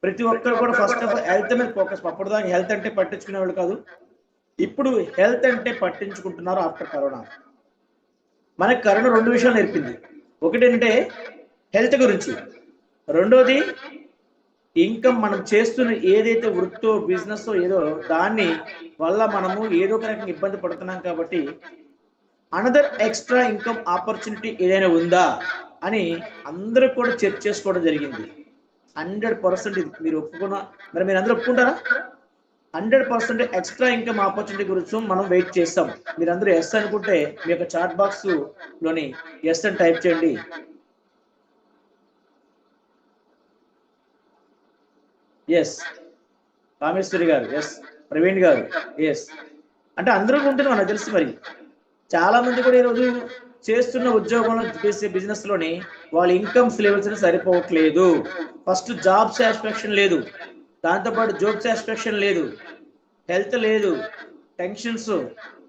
ప్రతి ఒక్కరు కూడా ఫస్ట్ ఆఫ్ ఆల్ హెల్త్ మీద ఫోకస్. అప్పటిదాకా హెల్త్ అంటే పట్టించుకునేవాళ్ళు కాదు, ఇప్పుడు హెల్త్ అంటే పట్టించుకుంటున్నారు ఆఫ్టర్ కరోనా. మనకి కరోనా 2 విషయాలు నేర్పింది. ఒకటంటే హెల్త్ గురించి, రెండోది ఇన్కమ్. మనం చేస్తున్న ఏదైతే వృత్తో బిజినెస్ ఏదో దాన్ని వల్ల మనము ఏదో ఒక రకంగా ఇబ్బంది పడుతున్నాం కాబట్టి అనదర్ ఎక్స్ట్రా ఇన్కమ్ ఆపర్చునిటీ ఏదైనా ఉందా అని అందరూ కూడా చెక్ చేసుకోవడం జరిగింది. 100% ఇది మీరు ఒప్పుకున్నా, మరి మీరు అందరూ ఒప్పుకుంటారా? 100% ఎక్స్ట్రా ఇన్కమ్ ఆపర్చునిటీ గురించి మనం వెయిట్ చేస్తాం. మీరందరూ ఎస్ అనుకుంటే మీ యొక్క చాట్ బాక్స్ లోని ఎస్ అని టైప్ చేయండి. ఎస్ కామేశ్వరి గారు, ఎస్ ప్రవీణ్ గారు, ఎస్ అంటే అందరూ ఉంటున్నాం నాకు తెలుసు. మరి చాలా మంది కూడా ఈరోజు చేస్తున్న ఉద్యోగంలో బిజినెస్ లోని వాళ్ళ ఇన్కమ్స్ లెవెల్స్ సరిపోవట్లేదు. ఫస్ట్ జాబ్ సాటిస్ఫాక్షన్ లేదు, దాంతోపాటు జాబ్ సాటిస్ఫాక్షన్ లేదు, హెల్త్ లేదు, టెన్షన్స్,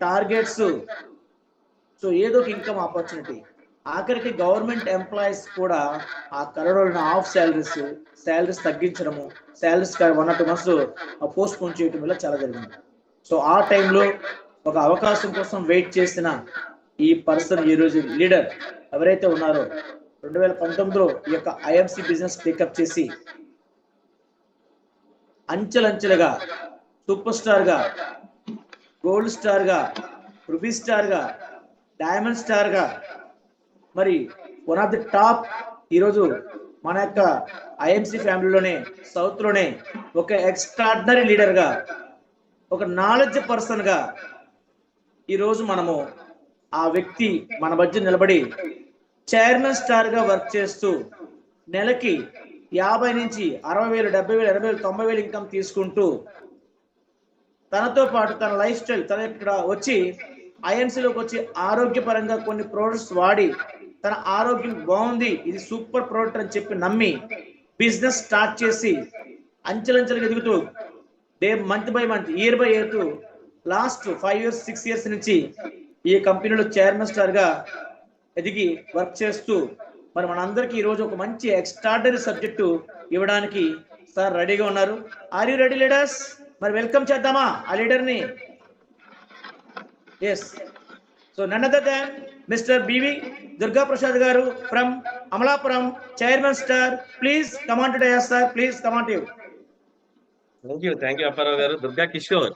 టార్గెట్స్. సో ఏదో ఒక ఇన్కమ్ ఆపర్చునిటీ. ఆఖరికి గవర్నమెంట్ ఎంప్లాయీస్ కూడా ఆ కరోనా ఆఫ్ శాలరీస్ తగ్గించడము, salaries 1 or 2 months postpone చేయడం వల్ల చాలా జరిగింది. సో ఆ టైంలో ఒక అవకాశం కోసం వెయిట్ చేసిన ఈ పర్సన్, ఈ రోజు లీడర్ ఎవరైతే ఉన్నారో 2019లో ఈ యొక్క ఐఎంసి బిజినెస్ పికప్ చేసి అంచెలంచెలుగా సూపర్ స్టార్ గా, గోల్డ్ స్టార్ గా, రూబీ స్టార్ గా, డైమండ్ స్టార్ గా, మరి వన్ ఆఫ్ ది టాప్ ఈరోజు మన యొక్క ఐఎంసి ఫ్యామిలీలోనే సౌత్ లోనే ఒక ఎక్స్ట్రాడినరీ లీడర్ గా, ఒక నాలెడ్జ్ పర్సన్ గా ఈరోజు మనము ఆ వ్యక్తి మన మధ్య నిలబడి చైర్మన్ స్టార్ గా వర్క్ చేస్తూ నెలకి 50 నుంచి 60,000, 70,000, 80,000, 90,000 ఇన్కమ్ తీసుకుంటూ తనతో పాటు తన లైఫ్ స్టైల్, తన ఇక్కడ వచ్చి ఐఎంసీలోకి వచ్చి ఆరోగ్యపరంగా కొన్ని ప్రోడక్ట్స్ వాడి తన ఆరోగ్యం బాగుంది, ఇది సూపర్ ప్రోడక్ట్ అని చెప్పి నమ్మి బిజినెస్ స్టార్ట్ చేసి అంచెలంచెలుగా ఎదుగుతూ month by month, year by year last 5 years 6 years నుంచి ఈ కంపెనీలో చైర్మన్ స్టార్ గా ఎదిగి వర్క్ చేస్తూ మరి మనందరికీ ఈరోజు ఒక మంచి ఎక్స్ట్రాడనరీ సబ్జెక్టు ఇవ్వడానికి సార్ రెడీగా ఉన్నారు. Are you ready leaders? మరి వెల్కమ్ చేద్దామా ఆ లీడర్ ని? Yes. So none other than mister BV Durga Prasad garu from Amalapuram, chairman star. Please come on to dais sir, please come on to you. Thank you Apparao garu. Durga Kishore,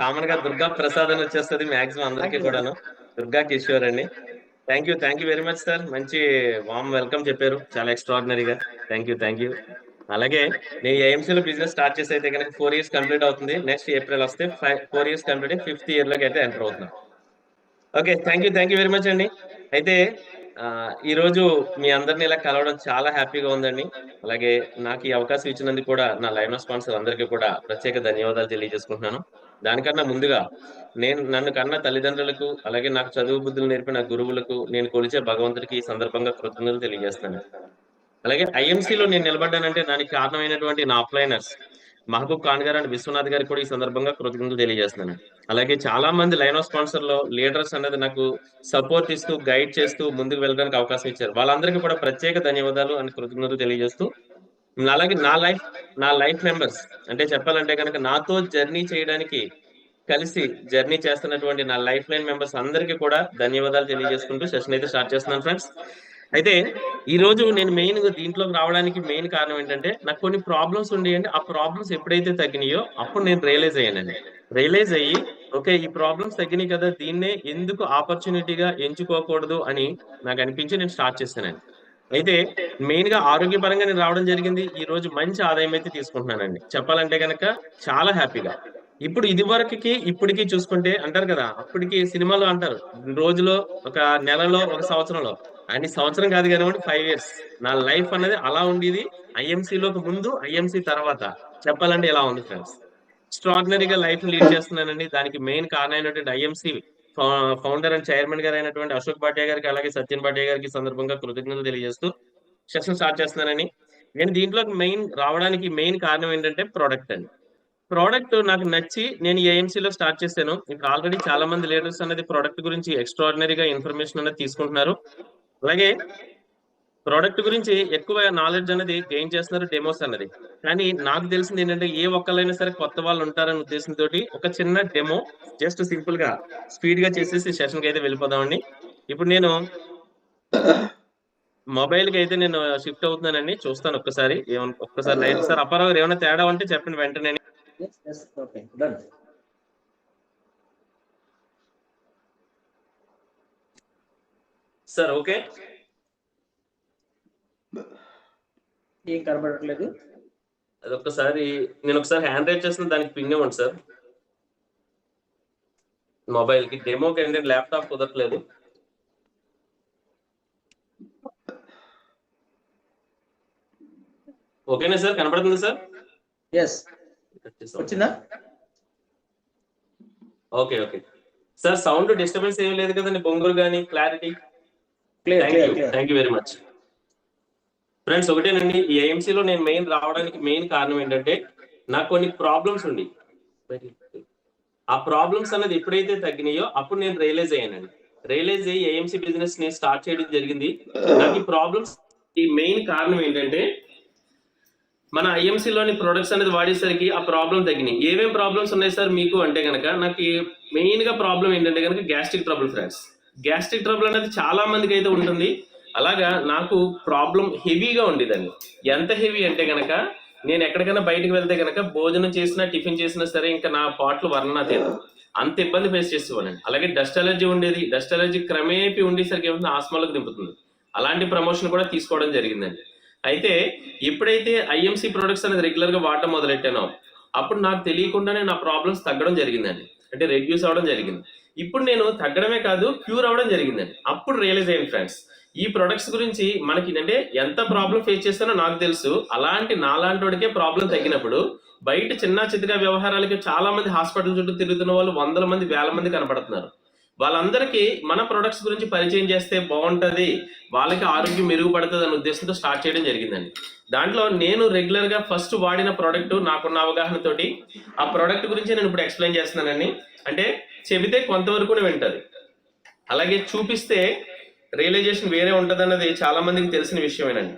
common గా దుర్గా ప్రసాద్ అని వచ్చేస్తుంది మాక్సిమం అందరికీ కూడాను. దుర్గా కిషోర్ అండి. Thank you very much sir. మంచి వామ్ వెల్కమ్ చెప్పారు, చాలా ఎక్స్ట్రాడినరీగా. Thank you. అలాగే నేను ఏఎంసీలో బిజినెస్ స్టార్ట్ చేసి అయితే కనుక 4 years కంప్లీట్ అవుతుంది. నెక్స్ట్ ఏప్రిల్ వస్తే 4 years కంప్లీట్ 5th year లోకి అయితే ఎంటర్ అవుతున్నాం. Okay, thank you very much అండి. అయితే ఈ రోజు మీ అందరిని ఇలా కలవడం చాలా హ్యాపీగా ఉందండి. అలాగే నాకు ఈ అవకాశం ఇచ్చినందుకు కూడా నా లైవ్ స్పాన్సర్ అందరికీ కూడా ప్రత్యేక ధన్యవాదాలు తెలియజేసుకుంటున్నాను. దానికన్నా ముందుగా నన్ను కన్నా తల్లిదండ్రులకు, అలాగే నాకు చదువు బుద్ధులు నేర్పిన గురువులకు, నేను కొలిచే భగవంతుడికి ఈ సందర్భంగా కృతజ్ఞతలు తెలియజేస్తాను. అలాగే ఐఎంసీలో నేను నిలబడ్డానంటే దానికి కారణమైనటువంటి నా అప్లైనర్స్ మహబూబ్ ఖాన్ గారు అండ్ విశ్వనాథ్ గారికి కూడా ఈ సందర్భంగా కృతజ్ఞతలు తెలియజేస్తున్నాను. అలాగే చాలా మంది లైన్ ఆఫ్ స్పాన్సర్ లో లీడర్స్ అనేది నాకు సపోర్ట్ ఇస్తూ, గైడ్ చేస్తూ ముందుకు వెళ్ళడానికి అవకాశం ఇచ్చారు. వాళ్ళందరికీ కూడా ప్రత్యేక ధన్యవాదాలు అండ్ కృతజ్ఞతలు తెలియజేస్తూ, అలాగే నా లైఫ్ మెంబర్స్ అంటే చెప్పాలంటే కనుక నాతో జర్నీ చేయడానికి కలిసి జర్నీ చేస్తున్నటువంటి నా లైఫ్ లైన్ మెంబర్స్ అందరికీ కూడా ధన్యవాదాలు తెలియజేసుకుంటూ సెషన్ అయితే స్టార్ట్ చేస్తున్నాను ఫ్రెండ్స్. అయితే ఈ రోజు నేను మెయిన్ గా దీంట్లోకి రావడానికి మెయిన్ కారణం ఏంటంటే నాకు కొన్ని ప్రాబ్లమ్స్ ఉండేయండి. ఆ ప్రాబ్లమ్స్ ఎప్పుడైతే తగ్గినాయో అప్పుడు నేను రియలైజ్ అయ్యి ఓకే, ఈ ప్రాబ్లమ్స్ తగ్గినాయి కదా, దీన్నే ఎందుకు ఆపర్చునిటీగా ఎంచుకోకూడదు అని నాకు అనిపించి నేను స్టార్ట్ చేశానండి. అయితే మెయిన్ గా ఆరోగ్యపరంగా నేను రావడం జరిగింది. ఈ రోజు మంచి ఆదాయం అయితే తీసుకుంటున్నానండి. చెప్పాలంటే కనుక చాలా హ్యాపీగా. ఇప్పుడు ఇది వరకుకి ఇప్పటికి చూసుకుంటే అంటారు కదా, అప్పటికి సినిమాలో అంటారు రోజులో, ఒక నెలలో, ఒక సంవత్సరంలో. అని సంవత్సరం కాదు కానివ్వండి, 5 years నా లైఫ్ అనేది అలా ఉండేది. ఐఎంసీలోకి ముందు, ఐఎంసీ తర్వాత చెప్పాలంటే ఎలా ఉంది ఫ్రెండ్స్. ఎక్స్ట్రాడినరీగా లైఫ్ లీడ్ చేస్తున్నానండి. దానికి మెయిన్ కారణం అయినటువంటి ఐఎంసీ ఫౌండర్ అండ్ చైర్మన్ గారు అయినటువంటి అశోక్ భాటియా గారికి, అలాగే సత్యన్ భాటియా గారికి సందర్భంగా కృతజ్ఞతలు తెలియజేస్తూ సెషన్ స్టార్ట్ చేస్తున్నానని. నేను దీంట్లోకి మెయిన్ రావడానికి మెయిన్ కారణం ఏంటంటే ప్రోడక్ట్ అండి. ప్రోడక్ట్ నాకు నచ్చి నేను ఏఎంసీలో స్టార్ట్ చేశాను. ఇప్పుడు ఆల్రెడీ చాలా మంది లీడర్స్ అనేది ప్రోడక్ట్ గురించి ఎక్స్ట్రాడినరీగా ఇన్ఫర్మేషన్ అనేది తీసుకుంటున్నారు. అలాగే ప్రోడక్ట్ గురించి ఎక్కువ నాలెడ్జ్ అనేది గెయిన్ చేస్తున్నారు డెమోస్ అన్నది. కానీ నాకు తెలిసింది ఏంటంటే ఏ ఒక్కళ్ళైనా సరే కొత్త వాళ్ళు ఉంటారనే ఉద్దేశంతో ఒక చిన్న డెమో జస్ట్ సింపుల్ గా స్పీడ్ గా చేసేసి సెషన్ కి అయితే వెళ్ళిపోదామండి. ఇప్పుడు నేను మొబైల్ కి అయితే నేను షిఫ్ట్ అవుతున్నానండి. చూస్తాను ఒక్కసారి ఒక్కసారి లైట్ సార్ అప్పారావు గారు ఏమైనా తేడా ఉంటే చెప్పండి వెంటనే. సార్ ఓకే, ఏం కనబడట్లేదు. అది ఒక్కసారి నేను ఒకసారి హ్యాండ్ రైట్ చేసిన దానికి పింగ్ ఇవ్వండి సార్. మొబైల్ కి డెమోకి ఏంటంటే ల్యాప్టాప్ కుదరట్లేదు. ఓకేనా సార్, కనబడుతుంది సార్? ఎస్, వచ్చిందా? Okay okay sir, sound disturbance ఏం లేదు కదండి, బొంగురు కానీ clarity? Thank you very much friends. ఒకటేనండి, ఈ ఏఎంసీలో నేను మెయిన్ రావడానికి మెయిన్ కారణం ఏంటంటే నాకు కొన్ని ప్రాబ్లమ్స్ ఉండి, ఆ ప్రాబ్లమ్స్ అనేది ఎప్పుడైతే తగ్గినాయో అప్పుడు నేను రియలైజ్ అయ్యి ఏఎంసీ బిజినెస్ ని స్టార్ట్ చేయడం జరిగింది. నాకు ఈ ప్రాబ్లమ్స్ ఈ మెయిన్ కారణం ఏంటంటే మన ఐఎంసీలోని ప్రొడక్ట్స్ అనేది వాడేసరికి ఆ ప్రాబ్లం తగ్గినాయి. ఏమేం ప్రాబ్లమ్స్ ఉన్నాయి సార్ మీకు అంటే కనుక, నాకు మెయిన్ గా ప్రాబ్లం ఏంటంటే కనుక gastric trouble friends. Gastric trouble అనేది చాలా మందికి అయితే ఉంటుంది. అలాగా నాకు ప్రాబ్లం హెవీగా ఉండేదండి. ఎంత హెవీ అంటే కనుక, నేను ఎక్కడికైనా బయటకు వెళ్తే కనుక భోజనం చేసినా టిఫిన్ చేసినా సరే ఇంకా నా పాటలు వర్ణనాతీతం, అంత ఇబ్బంది ఫేస్ చేసేవాడిని. అలాగే డస్ట్ అలర్జీ ఉండేది. డస్ట్ అలర్జీ క్రమేపీ ఉండేసరికి ఏమవుతుంది, ఆస్మాలకు దింపుతుంది. అలాంటి ప్రమోషన్ కూడా తీసుకోవడం జరిగిందండి. అయితే ఎప్పుడైతే ఐఎంసీ ప్రొడక్ట్స్ అనేది రెగ్యులర్ గా వాడటం మొదలెట్టానో అప్పుడు నాకు తెలియకుండానే నా ప్రాబ్లమ్స్ తగ్గడం జరిగిందండి. అంటే రెడ్యూస్ అవడం జరిగింది. ఇప్పుడు నేను తగ్గడమే కాదు, క్యూర్ అవడం జరిగిందండి. అప్పుడు రియలైజ్ అయ్యింది ఫ్రెండ్స్, ఈ ప్రొడక్ట్స్ గురించి మనకి అంటే ఎంత ప్రాబ్లం ఫేస్ చేస్తానో నాకు తెలుసు. అలాంటి నాలాంటి వాడికే ప్రాబ్లం తగ్గినప్పుడు బయట చిన్న చితక వ్యవహారాలకి చాలా మంది హాస్పిటల్ చుట్టూ తిరుగుతున్న వాళ్ళు 100 మంది 1000 మంది కనపడుతున్నారు. వాళ్ళందరికీ మన ప్రొడక్ట్స్ గురించి పరిచయం చేస్తే బాగుంటది, వాళ్ళకి ఆరోగ్యం మెరుగుపడుతుంది అనే ఉద్దేశంతో స్టార్ట్ చేయడం జరిగిందండి. దాంట్లో నేను రెగ్యులర్ గా ఫస్ట్ వాడిన ప్రోడక్ట్, నాకున్న అవగాహనతోటి ఆ ప్రోడక్ట్ గురించి నేను ఇప్పుడు ఎక్స్ప్లెయిన్ చేస్తున్నానండి. అంటే చెబితే కొంతవరకు వింటది, అలాగే చూపిస్తే రియలైజేషన్ వేరే ఉంటది అన్నది చాలా మందికి తెలిసిన విషయమేనండి.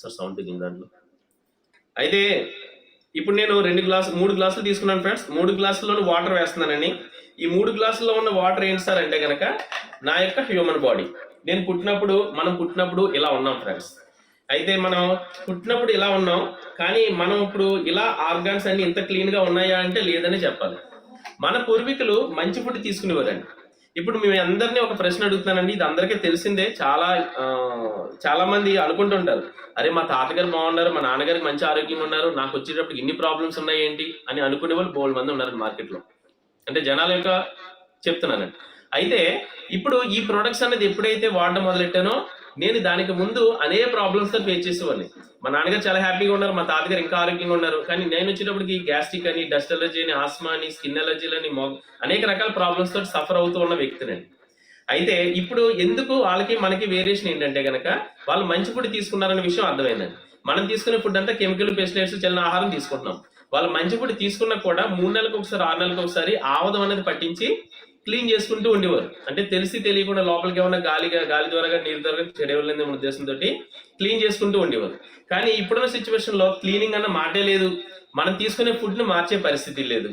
సార్ సౌండ్ దిగింది దాంట్లో. అయితే ఇప్పుడు నేను 3 గ్లాసులు తీసుకున్నాను ఫ్రెండ్స్. 3 గ్లాసుల్లోనూ వాటర్ వేస్తున్నానండి. ఈ 3 గ్లాసుల్లో ఉన్న వాటర్ ఏంటి సార్ అంటే కనుక నా యొక్క హ్యూమన్ బాడీ. మనం పుట్టినప్పుడు ఇలా ఉన్నాం ఫ్రెండ్స్. అయితే మనం పుట్టినప్పుడు ఇలా ఉన్నాం, కానీ మనం ఇప్పుడు ఇలా ఆర్గాన్స్ అన్ని ఇంత క్లీన్ గా ఉన్నాయా అంటే లేదని చెప్పాలి. మన పూర్వీకులు మంచి ఫుడ్ తీసుకునేవారండి. ఇప్పుడు మేము అందరినీ ఒక ప్రశ్న అడుగుతున్నానండి, ఇది అందరికీ తెలిసిందే. చాలా మంది అనుకుంటుంటారు, అరే మా తాతగారు బాగున్నారు, మా నాన్నగారికి మంచి ఆరోగ్యంగా ఉన్నారు, నాకు వచ్చేటప్పుడు ఇన్ని ప్రాబ్లమ్స్ ఉన్నాయి ఏంటి అని అనుకునే వాళ్ళు బోల్డ్ మంది ఉన్నారు మార్కెట్లో. అంటే జనాల యొక్క చెప్తున్నానండి. అయితే ఇప్పుడు ఈ ప్రొడక్ట్స్ అనేది ఎప్పుడైతే వాడడం మొదలెట్టానో, నేను దానికి ముందు అనేక ప్రాబ్లమ్స్ తో ఫేస్ చేసేవాడిని. మా నాన్నగారు చాలా హ్యాపీగా ఉన్నారు, మా తాతగారు ఇంకా ఆరోగ్యంగా ఉన్నారు. కానీ నేను వచ్చేటప్పటికి గ్యాస్ట్రిక్ అని, డస్ట్ అలర్జీ అని, ఆస్మా అని, స్కిన్ అలర్జీలని, అనేక రకాల ప్రాబ్లమ్స్ తోటి సఫర్ అవుతూ ఉన్న వ్యక్తినండి. అయితే ఇప్పుడు ఎందుకు వాళ్ళకి మనకి వేరియేషన్ ఏంటంటే కనుక, వాళ్ళు మంచి ఫుడ్ తీసుకున్నారనే విషయం అర్థమైందండి. మనం తీసుకునే ఫుడ్ అంతా కెమికల్, పెస్టిసైడ్స్ చల్లిన ఆహారం తీసుకుంటున్నాం. వాళ్ళు మంచి ఫుడ్ తీసుకున్నా కూడా 3 నెలలకు ఒకసారి 6 నెలలకు ఒకసారి ఆవదం అనేది పట్టించి క్లీన్ చేసుకుంటూ ఉండేవారు. అంటే తెలిసి తెలియకుండా లోపలికి ఏమన్నా గాలి ద్వారా నీరు ద్వారా చెడవలేని ఉద్దేశంతో క్లీన్ చేసుకుంటూ ఉండేవారు. కానీ ఇప్పుడున్న సిచ్యువేషన్ లో క్లీనింగ్ అన్న మాటే లేదు. మనం తీసుకునే ఫుడ్ ని మార్చే పరిస్థితి లేదు.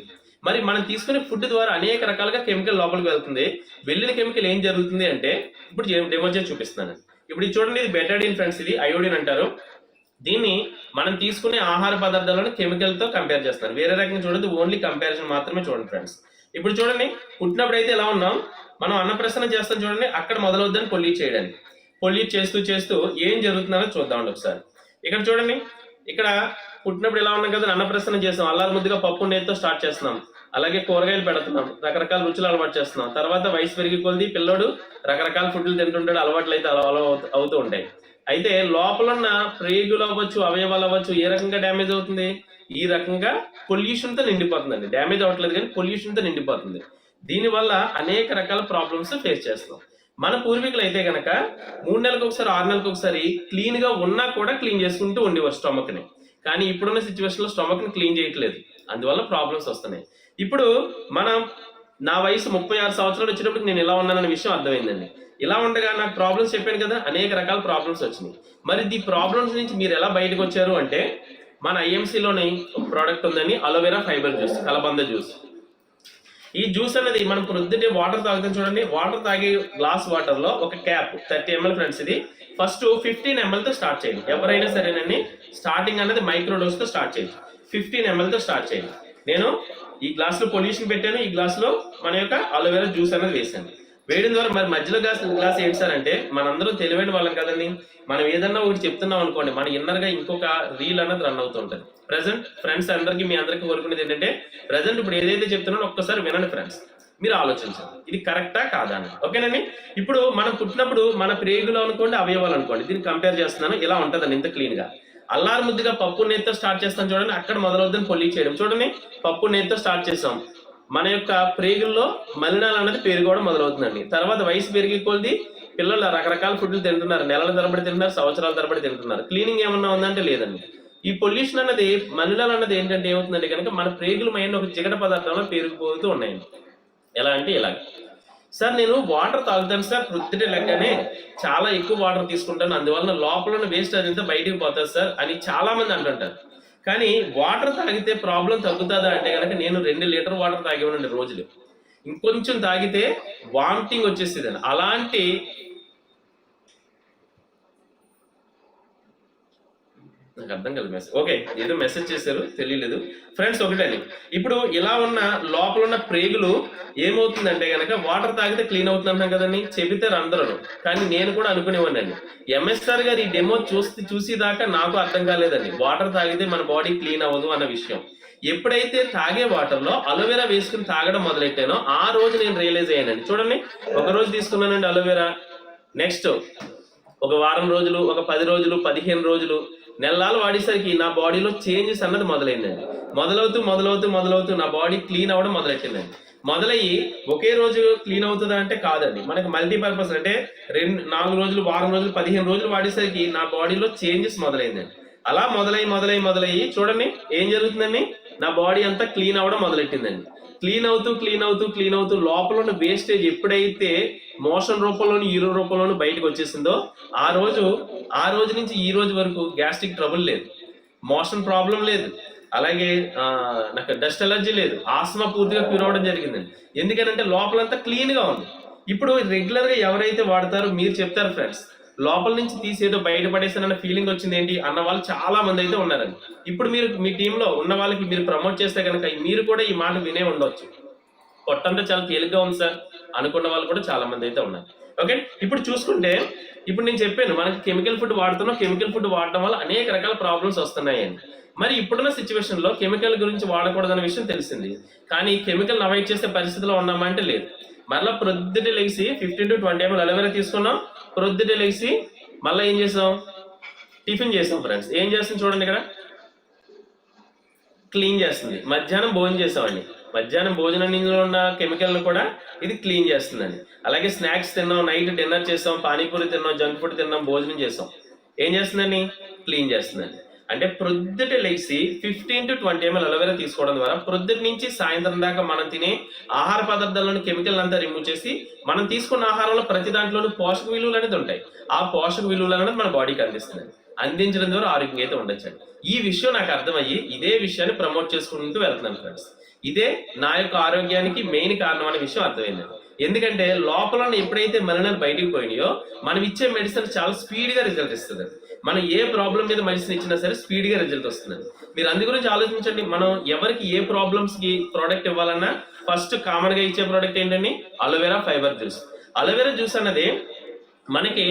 మరి మనం తీసుకునే ఫుడ్ ద్వారా అనేక రకాలుగా కెమికల్ లోపలికి వెళ్తుంది. వెళ్ళిన కెమికల్ ఏం జరుగుతుంది అంటే ఇప్పుడు డెమో చేసి చూపిస్తున్నాను. ఇప్పుడు ఇది చూడండి, ఇది బెటాడిన్ ఫ్రెండ్స్, ఇది అయోడిన్ అంటారు. దీన్ని మనం తీసుకునే ఆహార పదార్థాలను కెమికల్ తో కంపేర్ చేస్తాను. వేరే రకంగా చూడదు, ఓన్లీ కంపారిజన్ మాత్రమే చూడండి ఫ్రెండ్స్. ఇప్పుడు చూడండి, పుట్టినప్పుడు అయితే ఎలా ఉన్నాం, మనం అన్నప్రసన్నం చేస్తాం చూడండి, అక్కడ మొదలవుద్దని పొల్యూట్ చేస్తూ ఏం జరుగుతుందో చూద్దామండి ఒకసారి. ఇక్కడ చూడండి, ఇక్కడ పుట్టినప్పుడు ఎలా ఉన్నాం కదా, అన్నప్రసన్నం చేస్తాం, అల్లారు ముద్దుగా పప్పు నేతితో స్టార్ట్ చేస్తున్నాం. అలాగే కూరగాయలు పెడుతున్నాం, రకరకాల రుచులు అలవాటు చేస్తున్నాం. తర్వాత వయసు పెరిగి కొద్ది పిల్లోడు రకరకాల ఫుడ్లు తింటుంటాడు, అలవాట్లు అయితే అవుతూ ఉంటాయి. అయితే లోపల ఉన్న ప్రేగులు అవ్వచ్చు, అవయవాలు అవ్వచ్చు, ఏ రకంగా డ్యామేజ్ అవుతుంది, ఈ రకంగా పొల్యూషన్ తో నిండిపోతుందండి. డ్యామేజ్ అవ్వట్లేదు కానీ పొల్యూషన్ తో నిండిపోతుంది. దీనివల్ల అనేక రకాల ప్రాబ్లమ్స్ ఫేస్ చేస్తాం. మన పూర్వీకులు అయితే కనుక 3 నెలలకు ఒకసారి 6 నెలలకు ఒకసారి క్లీన్ గా ఉన్నా కూడా క్లీన్ చేసుకుంటూ ఉండేవారు స్టమక్ ని. కానీ ఇప్పుడున్న సిచ్యువేషన్ లో స్టమక్ ని క్లీన్ చేయట్లేదు, అందువల్ల ప్రాబ్లమ్స్ వస్తున్నాయి. ఇప్పుడు నా వయసు 36 సంవత్సరాలు వచ్చేటప్పుడు నేను ఎలా ఉన్నానన్న విషయం అర్థమైందండి. ఇలా ఉండగా నాకు ప్రాబ్లమ్స్ చెప్పాను కదా, అనేక రకాల ప్రాబ్లమ్స్ వచ్చినాయి. మరి ఈ ప్రాబ్లమ్స్ నుంచి మీరు ఎలా బయటకు వచ్చారు అంటే, మన ఐఎంసీలోని ఒక ప్రోడక్ట్ ఉందని అలోవెరా ఫైబర్ జ్యూస్, కలబంద జ్యూస్. ఈ జ్యూస్ అనేది మనం ప్రొద్దుటే వాటర్ తాగుతాం చూడండి, వాటర్ తాగే గ్లాస్ వాటర్ లో ఒక క్యాప్ 30 ml ఫ్రెండ్స్. ఇది ఫస్ట్ 15 ml తో స్టార్ట్ చేయండి. ఎవరైనా సరేనండి స్టార్టింగ్ అనేది మైక్రో డోస్ తో స్టార్ట్ చేయండి. 15 ml తో స్టార్ట్ చేయండి. నేను ఈ గ్లాస్ లో పొల్యూషన్ పెట్టాను, ఈ గ్లాస్ లో మన యొక్క అలోవెరా జ్యూస్ అనేది వేసాను. వేయడం ద్వారా మరి మధ్యలో గ్లాస్ ఏంటి సార్ అంటే, మనందరం తెలివైన వాళ్ళం కదండి. మనం ఏదన్నా ఒకటి చెప్తున్నాం అనుకోండి, మన ఇన్నర్ గా ఇంకొక రీల్ అనేది రన్ అవుతుంటది. ప్రెసెంట్ ఫ్రెండ్స్ అందరికి, మీ అందరికి కోరుకునేది ఏంటంటే, ప్రెసెంట్ ఇప్పుడు ఏదైతే చెప్తున్నానో ఒక్కసారి వినండి ఫ్రెండ్స్, మీరు ఆలోచించండి ఇది కరెక్టా కాదా అని. ఓకేనండి. ఇప్పుడు మనం పుట్టినప్పుడు మన ప్రేగులు అనుకోండి, అవయవాలు అనుకోండి, దీన్ని కంపేర్ చేస్తున్నాను, ఇలా ఉంటదండి ఇంత క్లీన్ గా. అల్లారు ముద్దుగా పప్పు నేతితో స్టార్ట్ చేస్తాం చూడండి, అక్కడ మొదలవుద్దని పొల్లి చేయడం చూడండి. పప్పు నేతితో స్టార్ట్ చేస్తాం, మన యొక్క ప్రేగుల్లో మలినాలు అనేది పెరుగడం మొదలవుతుందండి. తర్వాత వయసు పెరిగే కొద్ది పిల్లలు రకరకాల ఫుడ్లు తింటున్నారు, నెలల తరబడి తింటున్నారు, సంవత్సరాల తరబడి తింటున్నారు. క్లీనింగ్ ఏమన్నా ఉందంటే లేదండి. ఈ పొల్యూషన్ అన్నది, మలినాలు అన్నది ఏంటంటే ఏమవుతుందంటే కనుక మన ప్రేగుల మైన ఒక జిగట పదార్థంలో పెరిగిపోతూ ఉన్నాయండి. ఎలా అంటే ఇలాగ, సార్ నేను వాటర్ తాగుతాను సార్, ప్రొద్దుటే లెక్కనే చాలా ఎక్కువ వాటర్ తీసుకుంటాను, అందువలన లోపల వేస్ట్ అదంతా బయటికి పోతుంది సార్ అని చాలా మంది అంటుంటారు. కానీ వాటర్ తాగితే ప్రాబ్లం తగ్గుతుందా అంటే కనుక, నేను 2 లీటర్ వాటర్ తాగేవానండి రోజులు. ఇంకొంచెం తాగితే వామిటింగ్ వచ్చేసేది. అలాంటి నాకు అర్థం కాదు మెసేజ్. ఓకే, ఏదో మెసేజ్ చేశారు, తెలియలేదు ఫ్రెండ్స్. ఒకటండి, ఇప్పుడు ఇలా ఉన్న లోపల ఉన్న ప్రేగులు ఏమవుతుందంటే కనుక, వాటర్ తాగితే క్లీన్ అవుతుందంటాం కదండి, చెబితారు అందరూ. కానీ నేను కూడా అనుకునేవాడిని, ఎంఎస్ఆర్ గారు ఈ డెమో చూసేదాకా నాకు అర్థం కాలేదండి, వాటర్ తాగితే మన బాడీ క్లీన్ అవ్వదు అన్న విషయం. ఎప్పుడైతే తాగే వాటర్ లో అలోవెరా వేసుకుని తాగడం మొదలెట్టానో ఆ రోజు నేను రియలైజ్ అయ్యానండి. చూడండి, ఒక రోజు తీసుకున్నానండి అలోవెరా, నెక్స్ట్ ఒక వారం రోజులు, ఒక 10 రోజులు, 15 రోజులు, నెలలు వాడేసరికి నా బాడీలో చేంజెస్ అన్నది మొదలైందండి. మొదలవుతూ నా బాడీ క్లీన్ అవ్వడం మొదలెట్టిందండి. మొదలయ్యి ఒకే రోజు క్లీన్ అవుతుందా అంటే కాదండి, మనకి మల్టీపర్పస్ అంటే 4 రోజులు, వారం రోజులు, 15 రోజులు వాడేసరికి నా బాడీలో చేంజెస్ మొదలైందండి. అలా మొదలయ్యి చూడండి ఏం జరుగుతుందండి, నా బాడీ అంతా క్లీన్ అవ్వడం మొదలెట్టిందండి. క్లీన్ అవుతూ లోపల ఉన్న వేస్టేజ్ ఎప్పుడైతే మోషన్ రూపంలోని, యూరిన్ రూపంలోని బయటకు వచ్చేసిందో ఆ రోజు నుంచి ఈ రోజు వరకు గ్యాస్ట్రిక్ ట్రబుల్ లేదు, మోషన్ ప్రాబ్లం లేదు, అలాగే నాకు డస్ట్ ఎలర్జీ లేదు, ఆస్మా పూర్తిగా క్యూర్ అవ్వడం జరిగిందండి. ఎందుకంటే లోపలంతా క్లీన్ గా ఉంది. ఇప్పుడు రెగ్యులర్ గా ఎవరైతే వాడతారో మీరు చెప్తారు ఫ్రెండ్స్, లోపల నుంచి తీసేదో బయటపడేసానన్న ఫీలింగ్ వచ్చింది ఏంటి అన్న వాళ్ళు చాలా మంది అయితే ఉన్నారండి. ఇప్పుడు మీరు మీ టీంలో ఉన్న వాళ్ళకి మీరు ప్రమోట్ చేస్తే కనుక మీరు కూడా ఈ మాట వినే ఉండొచ్చు, పొట్టంతా చాలా తేలిగ్గా ఉంది సార్ అనుకున్న వాళ్ళు కూడా చాలా మంది అయితే ఉన్నారు. ఓకే, ఇప్పుడు చూసుకుంటే, ఇప్పుడు నేను చెప్పాను మనకి కెమికల్ ఫుడ్ వాడుతున్నాం, కెమికల్ ఫుడ్ వాడటం వల్ల అనేక రకాల ప్రాబ్లమ్స్ వస్తున్నాయండి. మరి ఇప్పుడున్న సిచ్యువేషన్ లో కెమికల్ గురించి వాడకూడదన్న విషయం తెలిసింది, కానీ కెమికల్ అవాయిడ్ చేసే పరిస్థితిలో ఉన్నామంటే లేదు. మళ్ళీ ప్రొద్దుటే లేచి 15 to 20 ml అలోవెరా తీసుకున్నాం, ప్రొద్దుటే లేచి మళ్ళీ ఏం చేసాం, టిఫిన్ చేసాం ఫ్రెండ్స్. ఏం చేస్తుంది చూడండి, ఇక్కడ క్లీన్ చేస్తుంది. మధ్యాహ్నం భోజనం చేసామండి, మధ్యాహ్నం భోజనంలో ఉన్న కెమికల్ కూడా ఇది క్లీన్ చేస్తుందండి. అలాగే స్నాక్స్ తిన్నాం, నైట్ డిన్నర్ చేసాం, పానీపూరి తిన్నాం, జంక్ ఫుడ్ తిన్నాం, భోజనం చేసాం, ఏం చేస్తుందండి, క్లీన్ చేస్తుందండి. అంటే ప్రొద్దుట లేచి 15 to 20 ml అలోవెరా తీసుకోవడం ద్వారా ప్రొద్దుటి నుంచి సాయంత్రం దాకా మనం తినే ఆహార పదార్థాలను కెమికల్ అంతా రిమూవ్ చేసి మనం తీసుకున్న ఆహారంలో ప్రతి దాంట్లోనూ పోషక విలువలు అనేది ఉంటాయి. ఆ పోషక విలువలు అనేది మన బాడీకి అందించడం ద్వారా ఆరోగ్యంగా అయితే ఉండొచ్చండి. ఈ విషయం నాకు అర్థమయ్యి ఇదే విషయాన్ని ప్రమోట్ చేసుకుంటూ వెళ్తున్నాను ఫ్రెండ్స్. ఇదే నా యొక్క ఆరోగ్యానికి మెయిన్ కారణం అనే విషయం అర్థమైందండి. ఎందుకంటే లోపల ఎప్పుడైతే మలినాలు బయటికి పోయినాయో మనం ఇచ్చే మెడిసిన్ చాలా స్పీడ్ గా రిజల్ట్ ఇస్తుంది. మనం ఏ ప్రాబ్లం మీద మెడిసిన్ ఇచ్చినా సరే స్పీడ్ గా రిజల్ట్ వస్తుంది. మీరు అందు గురించి ఆలోచించండి, మనం ఎవరికి ఏ ప్రాబ్లమ్స్ కి ప్రోడక్ట్ ఇవ్వాలన్నా ఫస్ట్ కామన్ గా ఇచ్చే ప్రోడక్ట్ ఏంటండి, aloe vera fibre juice. Aloe vera juice అన్నది మనకి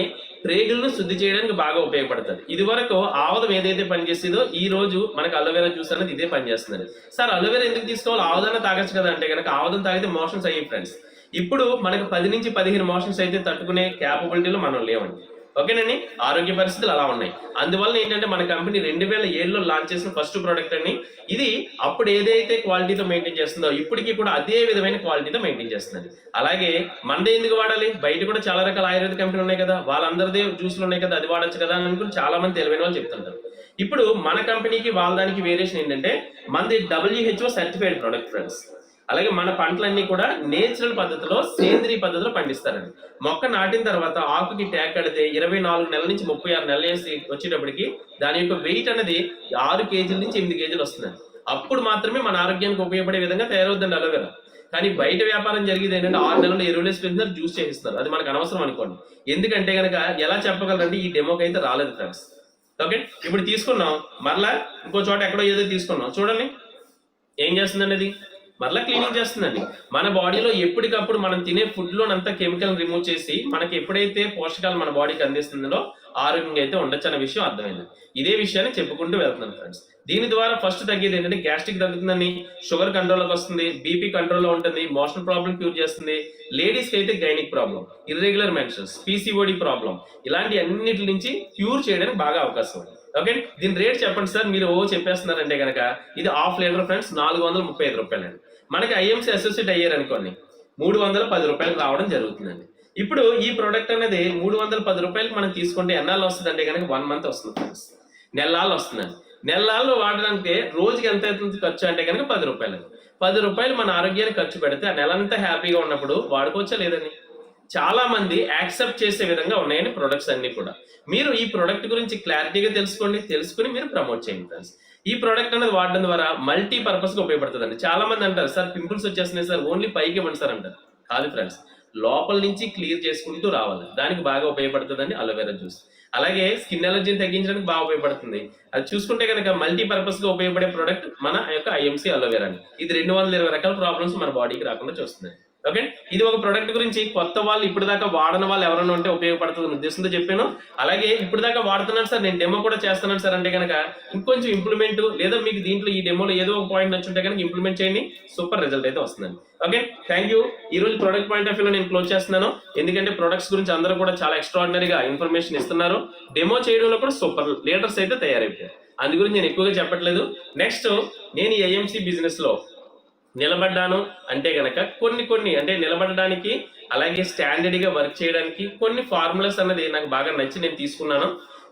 ప్రేగులను శుద్ధి చేయడానికి బాగా ఉపయోగపడుతుంది. ఇది వరకు ఆవదం ఏదైతే పనిచేస్తుందో ఈ రోజు మనకి అలోవెరా జ్యూస్ అనేది ఇదే పనిచేస్తుంది. సార్ అలోవెరా ఎందుకు తీసుకోవాలి, ఆవదన తాగొచ్చు కదా అంటే కనుక ఆవదం తాగితే మోషన్స్ అయ్యి ఫ్రెండ్స్. ఇప్పుడు మనకి 10 నుంచి 15 మోషన్స్ అయితే తట్టుకునే క్యాపబిలిటీలో మనం లేవండి. ఓకేనండి, ఆరోగ్య పరిస్థితులు అలా ఉన్నాయి. అందువల్ల ఏంటంటే మన కంపెనీ 2007లో లాంచ్ చేసిన ఫస్ట్ ప్రోడక్ట్ అండి ఇది. అప్పుడు ఏదైతే క్వాలిటీతో మెయింటైన్ చేస్తుందో ఇప్పటికీ కూడా అదే విధమైన క్వాలిటీతో మెయింటైన్ చేస్తుంది. అలాగే మందే ఎందుకు వాడాలి, బయట కూడా చాలా రకాల ఆయుర్వేద కంపెనీలు ఉన్నాయి కదా, వాళ్ళందరిదే జ్యూస్లు ఉన్నాయి కదా, అది వాడచ్చు కదా అని అనుకుని చాలా మంది తెలివైన వాళ్ళు చెప్తుంటారు. ఇప్పుడు మన కంపెనీకి వాళ్ళ దానికి వేరియేషన్ ఏంటంటే మనది WHO సర్టిఫైడ్ ప్రోడక్ట్ ఫ్రెండ్స్. అలాగే మన పంటలన్నీ కూడా నేచురల్ పద్ధతిలో సేంద్రియ పద్ధతిలో పండిస్తారండి. మొక్క నాటిన తర్వాత ఆకుకి ట్యాగ్ కడితే 24 నెలల నుంచి 36 నెలలు వేసి వచ్చేటప్పటికి దాని యొక్క వెయిట్ అనేది 6 కేజీల నుంచి 8 కేజీలు వస్తుందండి. అప్పుడు మాత్రమే మన ఆరోగ్యానికి ఉపయోగపడే విధంగా తయారవుద్దండి అలోవెరా. కానీ బయట వ్యాపారం జరిగేది ఏంటంటే 6 నెలలు ఎరువులు వేసి పెంచుతారు, జ్యూస్ చేయిస్తారు. అది మనకు అనవసరం అనుకోండి. ఎందుకంటే కనుక ఎలా చెప్పగలరంటే ఈ డెమోకి అయితే రాలేదు ఫ్రెండ్స్. ఓకే, ఇప్పుడు తీసుకున్నాం, మరలా ఇంకో చోట ఎక్కడో ఏదో తీసుకున్నాం, చూడండి ఏం చేస్తుందండి అది, మరలా క్లీనింగ్ చేస్తుందండి. మన బాడీలో ఎప్పటికప్పుడు మనం తినే ఫుడ్ లోనంతా కెమికల్ రిమూవ్ చేసి మనకి ఎప్పుడైతే పోషకాలు మన బాడీకి అందిస్తుందో ఆరోగ్యంగా అయితే ఉండొచ్చు అనే విషయం అర్థమైంది. ఇదే విషయాన్ని చెప్పుకుంటూ వెళ్తున్నాను ఫ్రెండ్స్. దీని ద్వారా ఫస్ట్ తగ్గేది ఏంటంటే గ్యాస్ట్రిక్ తగ్గుతుందని, షుగర్ కంట్రోల్లోకి వస్తుంది, బీపీ కంట్రోల్లో ఉంటుంది, మోషన్ ప్రాబ్లం క్యూర్ చేస్తుంది, లేడీస్కి అయితే gynaec problem, irregular mentions, PCOD problem, ఇలాంటి అన్నిటి నుంచి క్యూర్ చేయడానికి బాగా అవకాశం ఉంది. ఓకే, దీని రేట్ చెప్పండి సార్, మీరు చెప్పేస్తున్నారంటే కనుక ఇది హాఫ్ లీటర్ ఫ్రెండ్స్ 435 రూపాయలండి. మనకి ఐఎంసీ అసోసియేట్ అయ్యారు అనుకోండి 310 రూపాయలకు రావడం జరుగుతుందండి. ఇప్పుడు ఈ ప్రోడక్ట్ అనేది 310 రూపాయలకి మనం తీసుకుంటే ఎన్నాళ్ళు వస్తుంది అంటే కనుక 1 మంత్ వస్తుంది ఫ్రెండ్స్, నెలలు వస్తుందండి. నెలల్లో వాడడానికి రోజుకి ఎంత అవుతుంది ఖర్చు అంటే కనుక 10 రూపాయలు. 10 రూపాయలు మన ఆరోగ్యానికి ఖర్చు పెడితే ఆ నెలంతా హ్యాపీగా ఉన్నప్పుడు వాడుకోవచ్చా లేదని చాలా మంది యాక్సెప్ట్ చేసే విధంగా ఉన్నాయని ప్రొడక్ట్స్ అన్ని కూడా. మీరు ఈ ప్రొడక్ట్ గురించి క్లారిటీగా తెలుసుకుని మీరు ప్రమోట్ చేయండి ఫ్రెండ్స్. ఈ ప్రోడక్ట్ అనేది వాడడం ద్వారా మల్టీ పర్పస్ గా ఉపయోగపడుతుందండి. చాలా మంది అంటారు సార్ పింపుల్స్ వచ్చేస్తున్నాయి సార్, ఓన్లీ పైకి ఇవ్వండి సార్ అంటారు. కాదు ఫ్రెండ్స్, లోపల నుంచి క్లియర్ చేసుకుంటూ రావాలి, దానికి బాగా ఉపయోగపడుతుందండి అలోవెరా జ్యూస్. అలాగే స్కిన్ ఎలర్జీని తగ్గించడానికి బాగా ఉపయోగపడుతుంది. అది చూసుకుంటే కనుక మల్టీ పర్పస్ గా ఉపయోగపడే ప్రోడక్ట్ మన యొక్క ఐఎంసీ అలోవెరా అండి. ఇది 220 రకాల ప్రాబ్లమ్స్ మన బాడీకి రాకుండా చూస్తుంది. ఓకే, ఇది ఒక ప్రొడక్ట్ గురించి కొత్త వాళ్ళు ఇప్పుడు దాకా వాడని వాళ్ళు ఎవరైనా ఉంటే ఉపయోగపడుతుంది ఉద్దేశంతో చెప్పాను. అలాగే ఇప్పుడు దాకా వాడుతున్నాను సార్, నేను డెమో కూడా చేస్తున్నాను సార్ అంటే కనుక ఇంకొంచెం ఇంప్లిమెంట్, లేదా మీకు దీంట్లో ఈ డెమోలో ఏదో ఒక పాయింట్ నచ్చుంటే కనుక ఇంప్లిమెంట్ చేయండి, సూపర్ రిజల్ట్ అయితే వస్తుందండి. Okay, thank you. ఈ రోజు ప్రొడక్ట్ పాయింట్ ఆఫ్ వ్యూలో నేను క్లోజ్ చేస్తున్నాను, ఎందుకంటే ప్రొడక్ట్స్ గురించి అందరూ కూడా చాలా ఎక్స్ట్రాడినరీగా ఇన్ఫర్మేషన్ ఇస్తున్నారు. డెమో చేయడంలో కూడా సూపర్ లీడర్స్ అయితే తయారైపోయారు, అందు గురించి నేను ఎక్కువగా చెప్పట్లేదు. నెక్స్ట్, నేను ఈ ఐఎంసీ బిజినెస్ లో నిలబడ్డాను అంటే గనక కొన్ని అంటే నిలబడడానికి, అలాగే స్టాండర్డ్ గా వర్క్ చేయడానికి కొన్ని ఫార్ములాస్ అన్నది నాకు బాగా నచ్చి నేను తీసుకున్నాను.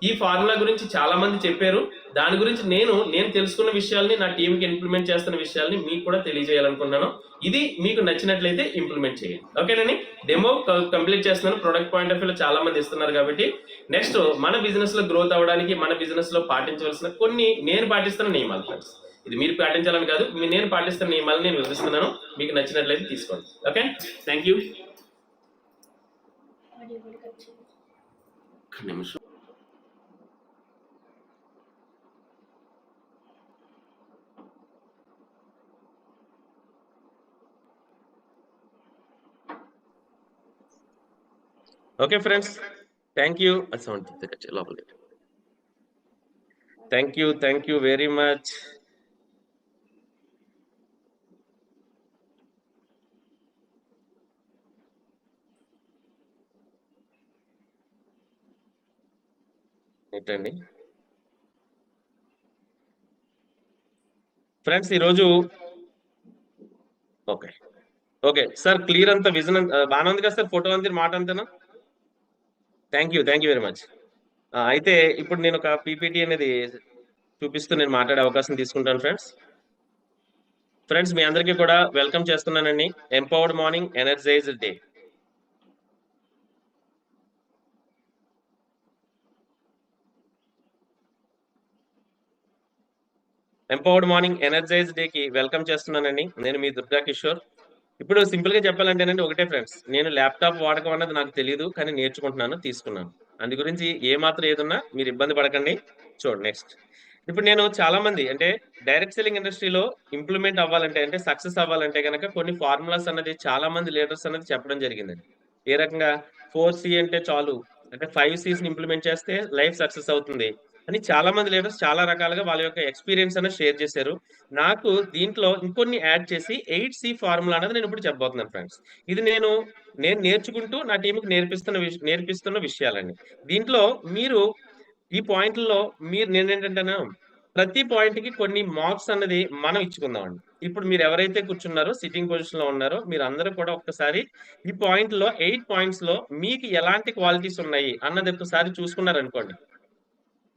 ఈ ఫార్ములా గురించి చాలా మంది చెప్పారు, దాని గురించి నేను తెలుసుకున్న విషయాల్ని నా టీంకి ఇంప్లిమెంట్ చేస్తున్న విషయాల్ని మీకు కూడా తెలియజేయాలనుకున్నాను. ఇది మీకు నచ్చినట్లయితే ఇంప్లిమెంట్ చేయండి. ఓకేనండి, డెమో కంప్లీట్ చేస్తున్నాను. ప్రొడక్ట్ పాయింట్ ఆఫ్ వ్యూలో చాలా మంది ఇస్తున్నారు కాబట్టి నెక్స్ట్ మన బిజినెస్ లో గ్రోత్ అవ్వడానికి మన బిజినెస్ లో పాటించవలసిన కొన్ని నేను పాటిస్తున్న నియమాలు ఫ్రెండ్స్. ఇది మీరు పాటించాలని కాదు, నేను పాటిస్తున్న నియమాలను నేను వివరిస్తున్నాను, మీకు నచ్చినట్లయితే తీసుకోండి. Okay, thank you. నిమిషం. Okay friends, thank you. లోపల థ్యాంక్ యూ వెరీ మచ్. ఏంటండి ఫ్రెండ్స్ ఈరోజు ఓకే సార్, క్లియర్ అంతా విజన్ బాగానే ఉంది కదా సార్, ఫోటో అంతా మాట అంతేనా? Thank you very much. అయితే ఇప్పుడు నేను ఒక పీపీటీ అనేది చూపిస్తూ నేను మాట్లాడే అవకాశం తీసుకుంటాను ఫ్రెండ్స్. మీ అందరికీ కూడా వెల్కమ్ చేస్తున్నానండి. Empowered morning, energized day. Empowered morning, energize day కి వెల్కమ్ చేస్తున్నానండి. నేను మీ దుర్గా కిషోర్. ఇప్పుడు సింపుల్ గా చెప్పాలంటేనండి ఒకటే ఫ్రెండ్స్, నేను ల్యాప్టాప్ వాడకం అన్నది నాకు తెలియదు, కానీ నేర్చుకుంటున్నాను, తీసుకున్నాను. అందు గురించి ఏ మాత్రం ఏదున్నా మీరు ఇబ్బంది పడకండి. చూడండి నెక్స్ట్, ఇప్పుడు నేను చాలా మంది అంటే డైరెక్ట్ సెల్లింగ్ ఇండస్ట్రీలో ఇంప్లిమెంట్ అవ్వాలంటే, అంటే సక్సెస్ అవ్వాలంటే కనుక కొన్ని ఫార్ములాస్ అన్నది చాలా మంది లీడర్స్ అనేది చెప్పడం జరిగిందండి. ఏ రకంగా 4C అంటే చాలు, అంటే 5Cs ని ఇంప్లిమెంట్ చేస్తే లైఫ్ సక్సెస్ అవుతుంది అని చాలా మంది లీడర్స్ చాలా రకాలుగా వాళ్ళ యొక్క ఎక్స్పీరియన్స్ అనేది షేర్ చేశారు. నాకు దీంట్లో ఇంకొన్ని యాడ్ చేసి 8C ఫార్ములా అనేది నేను ఇప్పుడు చెప్పబోతున్నాను ఫ్రెండ్స్. ఇది నేను నేర్చుకుంటూ నా టీంకి నేర్పిస్తున్న విషయాలండి. దీంట్లో మీరు ఈ పాయింట్లలో నేను ఏంటంటే ప్రతి పాయింట్ కి కొన్ని మార్క్స్ అన్నది మనం ఇచ్చుకుందామండి. ఇప్పుడు మీరు ఎవరైతే కూర్చున్నారో సిట్టింగ్ పొజిషన్ లో ఉన్నారో మీరు అందరూ కూడా ఒక్కసారి ఈ పాయింట్ లో 8 పాయింట్స్ లో మీకు ఎలాంటి క్వాలిటీస్ ఉన్నాయి అన్నది ఒక్కసారి చూసుకున్నారనుకోండి.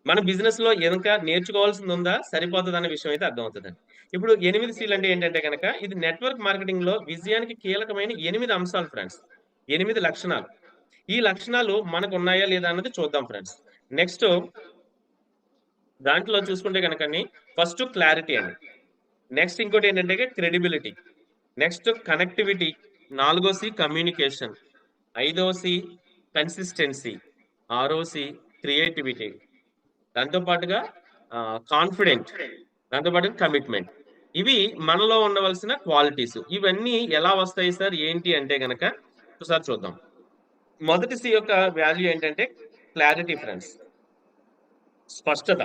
మన బిజినెస్ లో ఇంకా నేర్చుకోవాల్సింది ఉందా, సరిపోతుంది అనే విషయం అయితే అర్థమవుతుందండి. ఇప్పుడు 8 Cలు అంటే ఏంటంటే కనుక ఇది నెట్వర్క్ మార్కెటింగ్ లో విజయానికి కీలకమైన 8 అంశాలు ఫ్రెండ్స్. 8 లక్షణాలు. ఈ లక్షణాలు మనకు ఉన్నాయా లేదా అన్నది చూద్దాం ఫ్రెండ్స్. నెక్స్ట్ దాంట్లో చూసుకుంటే కనుక ఫస్ట్ క్లారిటీ అండి. నెక్స్ట్ ఇంకోటి ఏంటంటే క్రెడిబిలిటీ, నెక్స్ట్ కనెక్టివిటీ, 4వ సి కమ్యూనికేషన్, 5వ సి కన్సిస్టెన్సీ, 6వ సి క్రియేటివిటీ, దాంతో పాటుగా కాన్ఫిడెంట్, దాంతో పాటుగా కమిట్మెంట్. ఇవి మనలో ఉండవలసిన క్వాలిటీస్. ఇవన్నీ ఎలా వస్తాయి సార్ ఏంటి అంటే గనక ఒకసారి చూద్దాం. మొదటి సి యొక్క వాల్యూ ఏంటంటే క్లారిటీ ఫ్రెండ్స్, స్పష్టత.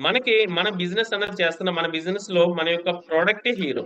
మనకి మన బిజినెస్ అన్నది చేస్తున్న మన బిజినెస్ లో మన యొక్క ప్రోడక్టే హీరో.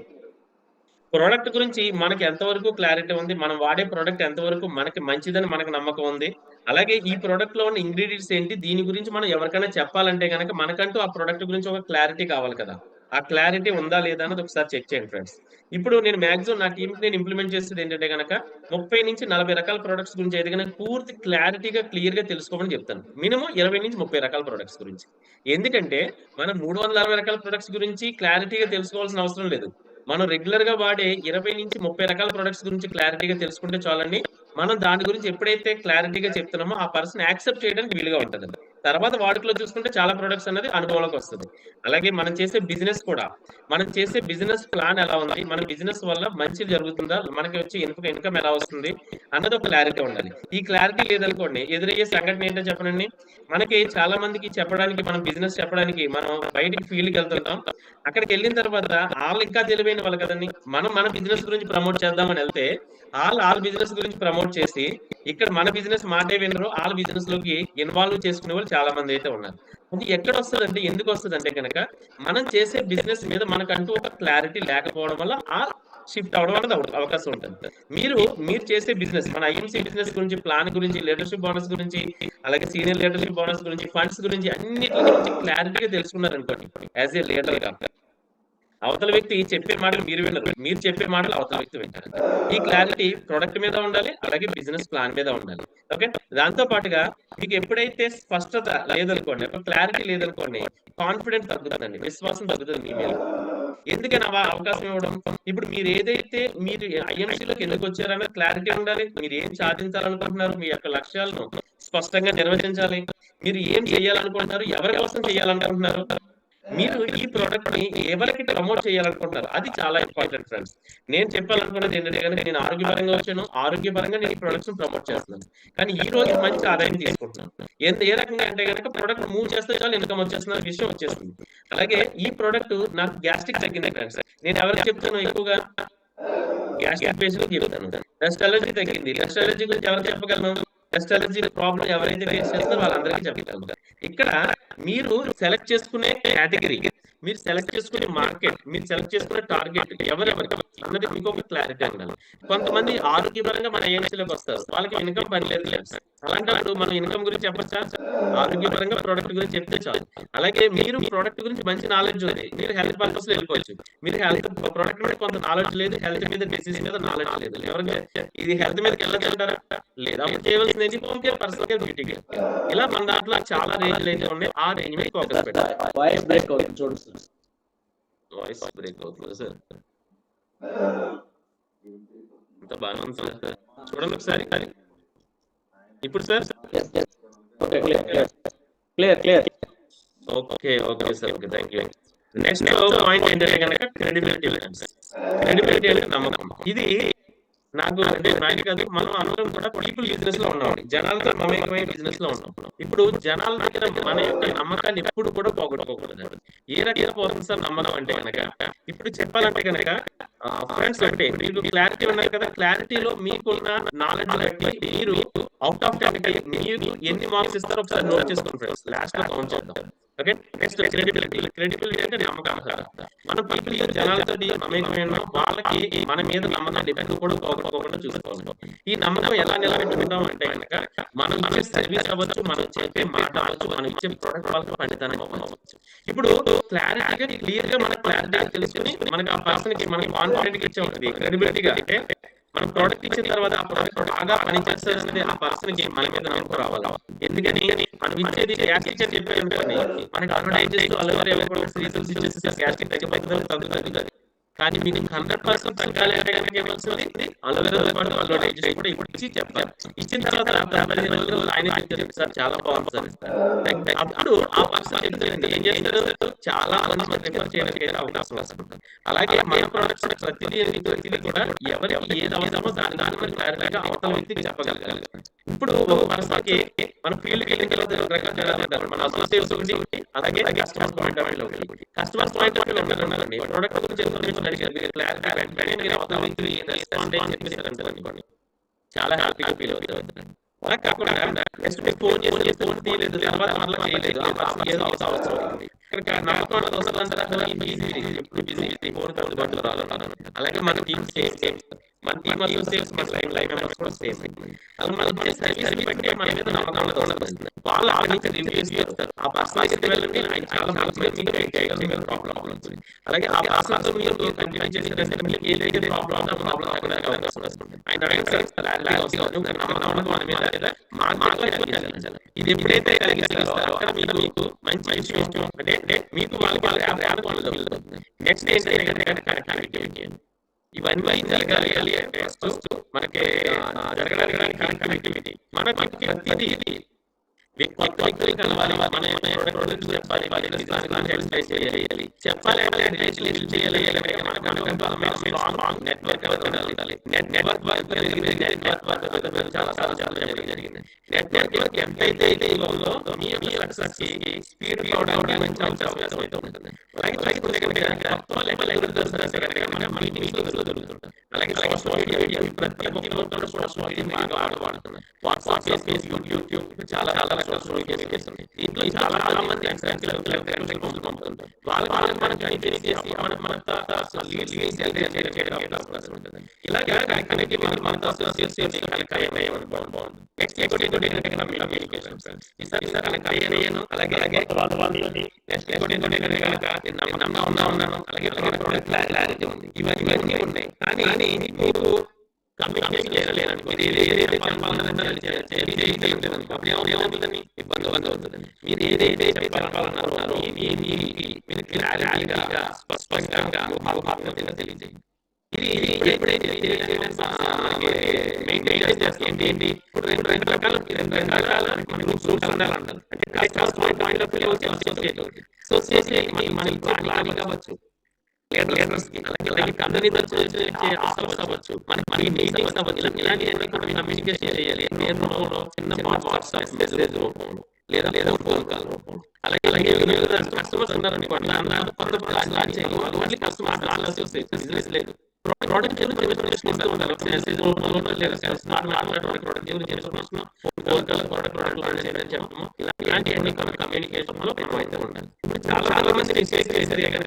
ప్రోడక్ట్ గురించి మనకి ఎంతవరకు క్లారిటీ ఉంది, మనం వాడే ప్రోడక్ట్ ఎంతవరకు మనకి మంచిదని మనకు నమ్మకం ఉంది, అలాగే ఈ ప్రోడక్ట్ లో ఉన్న ఇంగ్రీడియంట్స్ ఏంటి, దీని గురించి మనం ఎవరికైనా చెప్పాలంటే కనుక మనకంటూ ఆ ప్రోడక్ట్ గురించి ఒక క్లారిటీ కావాలి కదా. ఆ క్లారిటీ ఉందా లేదా అన్నది ఒకసారి చెక్ చేయండి ఫ్రెండ్స్. ఇప్పుడు నేను మాక్సిమం నా టీంకి నేను ఇంప్లిమెంట్ చేసేది ఏంటంటే కనుక 30 నుంచి 40 రకాల ప్రొడక్ట్స్ గురించి అయితే కనుక పూర్తి క్లారిటీగా క్లియర్ గా తెలుసుకోమని చెప్తాను. మినిమం 20 నుంచి 30 రకాల ప్రొడక్ట్స్ గురించి. ఎందుకంటే మనం 360 రకాల ప్రొడక్ట్స్ గురించి క్లారిటీగా తెలుసుకోవాల్సిన అవసరం లేదు. మనం రెగ్యులర్ గా వాడే 20 నుంచి 30 రకాల ప్రొడక్ట్స్ గురించి క్లారిటీగా తెలుసుకుంటే చాలండి. మనం దాని గురించి ఎప్పుడైతే క్లారిటీగా చెప్తున్నామో ఆ పర్సన్ యాక్సెప్ట్ చేయడానికి వీలుగా ఉంటుంది. తర్వాత వాడుకలో చూసుకుంటే చాలా ప్రొడక్ట్స్ అనేది అనుభవంలోకి వస్తుంది. అలాగే మనం చేసే బిజినెస్ కూడా, మనం చేసే బిజినెస్ ప్లాన్ ఎలా ఉంది, మన బిజినెస్ వల్ల మంచి జరుగుతుందా, మనకి వచ్చే ఇన్కమ్ ఎలా వస్తుంది అన్నది ఒక క్లారిటీ ఉండాలి. ఈ క్లారిటీ లేదనుకోండి ఎదురయ్యే సంఘటన ఏంటో చెప్పనండి. మనకి చాలా మందికి చెప్పడానికి, మనం బిజినెస్ చెప్పడానికి మనం బయటికి ఫీల్డ్కి వెళ్తుంటాం. అక్కడికి వెళ్ళిన తర్వాత వాళ్ళు ఇంకా తెలివైన వాళ్ళు కదండి. మనం మన బిజినెస్ గురించి ప్రమోట్ చేద్దామని వెళ్తే వాళ్ళ బిజినెస్ గురించి ప్రమోట్ చేసి ఇక్కడ మన బిజినెస్ మాటే వినరు, వాళ్ళ బిజినెస్ లోకి ఇన్వాల్వ్ చేసుకునే వాళ్ళు చాలా మంది అయితే ఉన్నారు. అది ఎక్కడ వస్తుందంటే, ఎందుకు వస్తుందంటే కనుక మనం చేసే బిజినెస్ మీద మనకంటూ ఒక క్లారిటీ లేకపోవడం వల్ల ఆ షిఫ్ట్ అవడం అనేది అవకాశం ఉంటుంది. మీరు చేసే బిజినెస్, మన ఐఎంసీ బిజినెస్ గురించి, ప్లాన్ గురించి, లీడర్షిప్ బోనస్ గురించి, అలాగే సీనియర్ లీడర్షిప్ బోనస్ గురించి, ఫండ్స్ గురించి అన్నిటి గురించి క్లారిటీగా తెలుసుకున్నారు అనుకోండి. యాజ్ ఏ లీడర్ గా అవతల వ్యక్తి చెప్పే మాటలు మీరు వినరు, మీరు చెప్పే మాటలు అవతల వ్యక్తి వింటారు. ఈ క్లారిటీ ప్రొడక్ట్ మీద ఉండాలి, అలాగే బిజినెస్ ప్లాన్ మీద ఉండాలి. ఓకే, దాంతో పాటుగా మీకు ఎప్పుడైతే స్పష్టత లేదనుకోండి, క్లారిటీ లేదనుకోండి, కాన్ఫిడెన్స్ తగ్గుతుందండి, విశ్వాసం తగ్గుతుంది మీ మీద. ఎందుకని అవకాశం ఇవ్వడం? ఇప్పుడు మీరు ఏదైతే మీరు ఐఎంసీలోకి ఎందుకు వచ్చారనే క్లారిటీ ఉండాలి. మీరు ఏం సాధించాలనుకుంటున్నారు, మీ యొక్క లక్ష్యాలను స్పష్టంగా నిర్వచించాలి. మీరు ఏం చేయాలనుకుంటున్నారు, ఎవరి కోసం చేయాలనుకుంటున్నారు, మీరు ఈ ప్రోడక్ట్ ని ఎవరికి ప్రమోట్ చేయాలనుకుంటున్నారు, అది చాలా ఇంపార్టెంట్ ఫ్రెండ్స్. నేను చెప్పాలనుకున్నది ఏంటంటే కనుక నేను ఆరోగ్యపరంగా వచ్చాను, ఆరోగ్యపరంగా నేను ఈ ప్రొడక్ట్స్ ప్రమోట్ చేస్తున్నాను, కానీ ఈ రోజు మంచి ఆదాయం తీసుకుంటున్నాను. ఏ రకంగా అంటే కనుక ప్రొడక్ట్ మూవ్ చేస్తే చాలు ఇన్కమ్ వచ్చేస్తున్న విషయం వచ్చేస్తుంది. అలాగే ఈ ప్రొడక్ట్ నాకు గ్యాస్ట్రిక్ తగ్గింది ఫ్రెండ్స్, నేను ఎవరికి చెప్తాను, ఎక్కువగా గ్యాస్ట్రిక్ పేషెంట్ చెప్తాను. డస్ట్ అలర్జీ తగ్గింది, డస్ట్ అలర్జీ గురించి ఎవరికి చెప్పగలను, డస్ట్ అలర్జీ ప్రాబ్లం ఎవరైతే ఫేస్ చేస్తారో వాళ్ళందరికీ చెప్పగలను. ఇక్కడ మీరు సెలెక్ట్ చేసుకునే కేటగిరీ, మీరు సెలెక్ట్ చేసుకునే మార్కెట్, మీరు సెలెక్ట్ చేసుకునే టార్గెట్ ఎవరెవరికి అన్నది మీకు ఒక క్లారిటీ ఉండాలి. కొంతమంది ఆరోగ్యపరంగా మన ఏజెన్సీలోకి వస్తారు, వాళ్ళకి ఇన్కమ్ పని లేదు. అలాంటప్పుడు మనం ఇన్కమ్ గురించి చెప్పచ్చా? ఆరోగ్యపరంగా ప్రోడక్ట్ గురించి చెప్తే చాలు. అలాగే మీరు ప్రోడక్ట్ గురించి మంచి నాలెడ్జ్ ఉంది, మీరు హెల్త్ పర్పస్ లో వెళ్ళిపోవచ్చు. మీరు హెల్త్ ప్రోడక్ట్ మీద కొంత నాలెడ్జ్ లేదు, హెల్త్ మీద డిసీజ్ మీద నాలెడ్జ్ లేదు, ఎవరికి ఇది హెల్త్ మీదకి వెళ్ళగలుగుతారా? లేదా చేయవలసింది home care, personal care, beauty care. ఇలా మన దాంట్లో చాలా రేంజ్లు అయితే ఉన్నాయి. ఆ రేంజ్ మీద ఫోకస్ పెట్టాలి. వాయిస్ బ్రేక్ అవుతుంది చూడండి సార్. వాయిస్ బ్రేక్ అవుతుంది సార్, అంత బాగా ఉంది సార్, చూడండి ఒకసారి. ఇప్పుడు sir clear. Okay sir, okay, thank you. Next point ఏంటంటే కనుక క్రెడిబిలిటీ. క్రెడిబిలిటీ అంటే నమ్మకం. ఇది నాకు అంటే నాకు కాదు, మనం అందరం కూడా పీపుల్ బిజినెస్ లో ఉన్నాం, జనాలతో మమేకమైన బిజినెస్ లో ఉన్నాం. ఇప్పుడు జనాల దగ్గర మన యొక్క నమ్మకాన్ని ఎప్పుడు కూడా పోగొట్టుకోకూడదు. ఏ రకంగా పోతుంది సార్ నమ్మడం అంటే కనుక, ఇప్పుడు చెప్పాలంటే కనుక ఫ్రెండ్స్ అంటే మీకు క్లారిటీ ఉన్నాయి కదా, క్లారిటీలో మీకున్న నాలెడ్జ్ బట్టి మీరు అవుట్ ఆఫ్ 10 మీకు ఎన్ని మార్క్స్ ఇస్తారో ఒకసారి నోట్ చేసుకోండి ఫ్రెండ్స్, లాస్ట్ లో కౌంట్ చేద్దాం. Okay, next credibility. క్రెడిబిలిటీ అంటే నమ్మకం. మన పీపుల్ జనాలతో మమేకమైన వాళ్ళకి మన మీద నమ్మకాన్ని ఎప్పుడు కూడా పోగొట్టుకోకుండా చూసుకోవాలి. ఈ నమ్మకం ఎలా నిలబెట్టుకుంటాం అంటే కనుక మనం ఇచ్చే సర్వీస్ అవ్వచ్చు, మనం చెప్పే మాట అవ్వచ్చు, మనం ఇచ్చే ప్రొడక్ట్ వాళ్ళకి పండితాన్ని అవ్వచ్చు. ఇప్పుడు క్లారిటీగా క్లియర్ గా మన క్లారిటీగా తెలుసుకుని మనకి ఆ పర్సన్ కి మనం కాన్ఫిడెంట్ గా ఇచ్చే ఉంటుంది క్రెడిబిలిటీగా. అంటే మనం ప్రోడక్ట్ ఇచ్చిన తర్వాత ఆ ప్రోడక్ట్ బాగా పనిచేస్తుంది అనేది ఆ పర్సన్ కి మన మీద నమ్మకం రావాలి. ఎందుకని మనం ఇచ్చేది గ్యాస్ట్రిక్ అని చెప్పి అనుకోని మనకి అడ్వర్టైజ్ చేస్తూ అలోవేరా రీసెర్చ్ ఇచ్చేసి గ్యాస్ట్రిక్ తగ్గిపోతుంది. కానీ మీకు 100% తగ్గాలి అంటే కనుక ఏమవుతుంది, అలోవేరాతో పాటు అడ్వర్టైజ్ కూడా ఇప్పుడు ఇచ్చి చెప్తారు. ఇచ్చిన తర్వాత 15 రోజులు ఆయన చెప్తారు సార్ చాలా బాగుంది సార్. అప్పుడు ఆ పర్సన్ చెప్తారండి ఏం చేస్తారు, చాలా మంది ప్రిఫర్ చేయడానికి అవకాశం వస్తుంది. అలాగే మన ప్రొడక్ట్స్ ప్రతిదీ కూడా ఎవరికి ఏది అవసరమో దాని మీద క్లారిటీగా అవతల వ్యక్తికి చెప్పగలగాలి. ఇప్పుడు ఒక పర్సన్కి మన ఫీల్డ్కి వెళ్ళిన తర్వాత రకరకాల మన అసోసియేట్స్ ఒకటి, అలాగే కస్టమర్ పాయింట్ ఆఫ్ వ్యూ ఒకటి. కస్టమర్ పాయింట్ ఆఫ్ వ్యూ ఉన్నారండి, ప్రొడక్ట్ గురించి అనుకోండి చాలా హ్యాపీగా ఫీల్ అవుతుంది. అలా కాకుండా నెక్స్ట్ ఫోన్ తీయలేదు, తర్వాత మళ్ళీ చేయలేదు, ఏదో అవసరం ఉంది. నమ్మకం ఎప్పుడు బిజీ ఫోన్ రావాలి. అలాగే మన టీమ్ సేమ్ మన టీమ్ అసోసియేట్స్ మన లైవ్ మెంబర్స్ కూడా సేమ్. అలా మనం సర్వీస్ బట్టి మన మీద నమ్మకం ఉండదు. వాళ్ళు ఆ నుంచి రివ్యూస్ చేస్తారు. ఆ పర్సన్ వెళ్ళండి ఆయన చాలా మంచి ప్రాబ్లం అవుతుంది. అలాగే ఆ పర్సన్తో మీరు కంటిన్యూ చేసిన మీకు ఏదైతే ప్రాబ్లం అవకాశం వస్తుంది. ఆయన నమ్మకం మన మీద ఇది ఎప్పుడైతే కలిగిస్తారో అక్కడ మీకు మంచి విషయం అంటే మీకు వాళ్ళు నెక్స్ట్ ఏంటంటే ఇవన్నీ జరగాలి అంటే ఫస్ట్ మనకి జరగడానికి కనెక్టివిటీ మనకి ప్రతిదీ వ్యక్తులు కలవాలి, మన చెప్పాలి, చెప్పాలి అంటే చేయాలి. నెట్వర్క్ ఉండాలి. నెట్వర్క్ జరిగింది. నెట్వర్క్ ఎంతైతే ఇవ్వాలో మీ సక్సెస్ స్పీడ్ అవడానికి మంచి అవకాశం అయితే ఉంటుంది. అలాగే సోషల్ మీడియా ప్రతి ఒక్కరు సోషల్ మీడియా బాగా వాడుతున్నారు. వాట్సాప్, ఫేస్బుక్, యూట్యూబ్ చాలా సోషల్ మీడియా ఉన్నాయి. దీంట్లో చాలా మంది పంపుతుంటారు. వాళ్ళని మనం కనెక్ట్ చేసి ఇలాగే కనెక్టివిటీ మనతో బాగుంది. నెక్స్ట్ కమ్యూనికేషన్ అలాగే నెక్స్ట్ ఉన్నాను అలాగే క్లారిటీ ఉంది. ఇవన్నీ ఉన్నాయి. కానీ మీరు కమ్యూనికేషన్ చేయలేరనుకో, ఏదైతే ఏమవుతుందని ఇబ్బంది అవుతుంది. మీరు ఏదైతే చెప్పాలన్నారో మీరు క్లారిటీగా స్పష్టంగా తెలియజేయండి. ఇది ఎప్పుడైతే మెయింటైన్ చేస్తే ఏంటి ఇప్పుడు రెండు రకాల గ్రూప్స్ ఉండాలన్నారు. అసోసియేట్ మనకి ప్లాన్ కావచ్చు, లీడర్స్ కి అలాగే కంపెనీ అవ్వచ్చు, మనకి మీటింగ్స్ అవ్వచ్చు. ఇలాంటి కమ్యూనికేషన్ చేయాలి. నేను చిన్న వాట్సాప్ మెసేజ్ రూపంలో లేదా ఫోన్ కాల్ రూపంలో. అలాగే కస్టమర్స్ ఉన్నారనుకోండి, వాళ్ళకి కస్టమర్ బిజినెస్ లేదు, ప్రోడక్ట్ ఇన్ఫర్మేషన్ ఇస్తూ ఉండాలి. మెసేజ్ రూపంలో లేదా ప్రోడక్ట్ ఇన్ఫర్మేషన్ ఇలాంటి కమ్యూనికేషన్ లో అయితే ఉండాలి. ఇప్పుడు చాలా మంది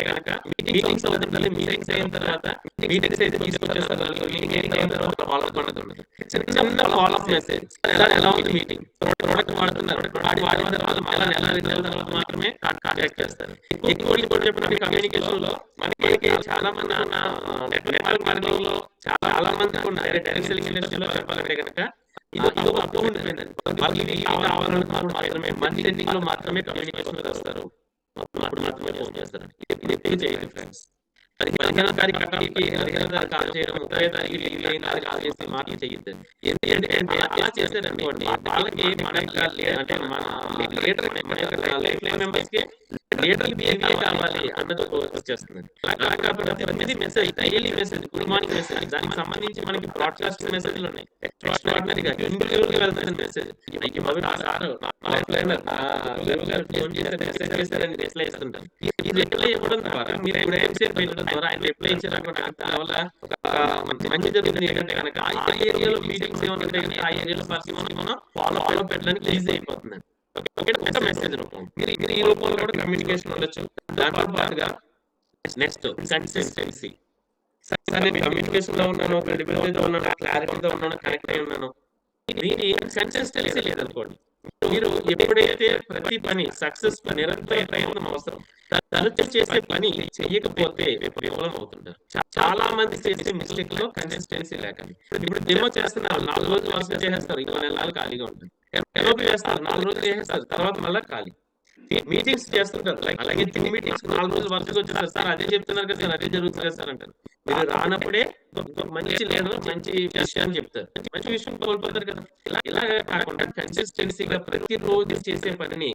కనుక మీటింగ్స్ అవుతుండాలి. మీటింగ్స్ అయిన తర్వాత మీటింగ్స్ అయితే తీసుకొచ్చేస్తారు. మీటింగ్ అయిన తర్వాత ఫాలో అప్ అనేది ఉండదు. చిన్న ఫాలో అప్ మెసేజ్ ఎలా ఉంది మీటింగ్, ప్రోడక్ట్ వాడుతున్నారు, వాడిన తర్వాత ఎలా రిజల్ట్ తర్వాత మాత్రమే కాంటాక్ట్ చేస్తారు. ఎక్కువ చెప్పిన కమ్యూనికేషన్ లో మనకి చాలా మంది నెట్వర్క్ మార్కెటింగ్ లో చాలా మంది ఉన్నారు. డైరెక్ట్ సెల్లింగ్ ఇండస్ట్రీలో చెప్పాలంటే కనుక ఇది అప్పుడు ఉండిపోయిందండి. వాళ్ళు ఇది కావాలనుకున్నప్పుడు మాత్రమే మంచి సెట్టింగ్ లో మాత్రమే కమ్యూనికేషన్ వస్తారు, అప్పుడు మాత్రమే ఫోన్ చేస్తారు. ఇది ఎప్పుడు చేయదు ఫ్రెండ్స్. 15వ తారీఖు కాల్ చేయడం, 30వ తారీఖు కాల్ చేస్తే మాత్రం చేయొద్దు. ఎందుకంటే అలా చేసేదనుకోండి వాళ్ళకి మన అంటే మన లీడర్ మన లైఫ్ లైన్ మెంబర్స్ కి లీడర్ బిహేవియర్ కావాలి అన్నది వచ్చేస్తుంది. అలా కాకపోతే ప్రతిదీ message, daily message, good morning message, దానికి సంబంధించి మనకి బ్రాడ్కాస్ట్ మెసేజ్లు ఉన్నాయి. ఎక్స్ట్రాడినరీగా ఇండివిజువల్ గా వెళ్తున్న మెసేజ్. ఫోన్ చేసి మెసేజ్ చేస్తారని రిప్లై ఇస్తుంటారు. ఈ రిప్లై ఇవ్వడం ద్వారా మీరు ఎంతసేపు వెళ్ళడం ద్వారా ఆయన రిప్లై ఇచ్చేదానివల్ల మంచి జరుగుతుంది. ఏంటంటే కనుక ఆ ఏరియాలో మీటింగ్స్ ఏమంటే ఆ ఏరియాలో పర్సన్ మనం ఫాలో పెట్టడానికి ఈజీ అయిపోతుంది. ఒక మెసేజ్ రూపం మీరు ఈ రూపంలో కూడా కమ్యూనికేషన్ ఉండొచ్చు. దాంతో పాటుగా నెక్స్ట్ కన్సిస్టెన్సీ. నేను కమ్యూనికేషన్ లో ఉన్నాను, క్రెడిబిలిటీతో ఉన్నాను, క్లారిటీతో ఉన్నాను, కనెక్ట్ అయి ఉన్నాను. దీని కన్సిస్టెన్సీ లేదనుకోండి, మీరు ఎప్పుడైతే ప్రతి పని సక్సెస్ నిరంతర ప్రయత్నం అవసరం. తరచు చేసే పని చేయకపోతే విఫలం అవుతుంటారు. చాలా మంది చేసే మిస్టేక్ లో కన్సిస్టెన్సీ లేక. ఇప్పుడు డెమో చేస్తున్నారు, 4 రోజులు వరుసగా చేసేస్తారు, ఇంకో 4 నెలలు ఖాళీగా ఉంటుంది. ఎల్ఓపి చేస్తారు, 4 రోజులు చేసేస్తారు, తర్వాత మళ్ళీ ఖాళీ. మీటింగ్స్ చేస్తుంటారు, అలాగే జూమ్ మీటింగ్స్ 4 రోజులు వరుసగా వచ్చేస్తారు, సార్ అదే చెప్తున్నారు కదా సార్, అదే జరుగుతుంది కదా సార్ అంటారు. మీరు రానప్పుడే మంచి లీడర్ మంచి విషయాన్ని చెప్తారు, మంచి విషయం కోల్పోతారు కదా. ఇలా కాకుండా కన్సిస్టెన్సీగా ప్రతి రోజు చేసే పనిని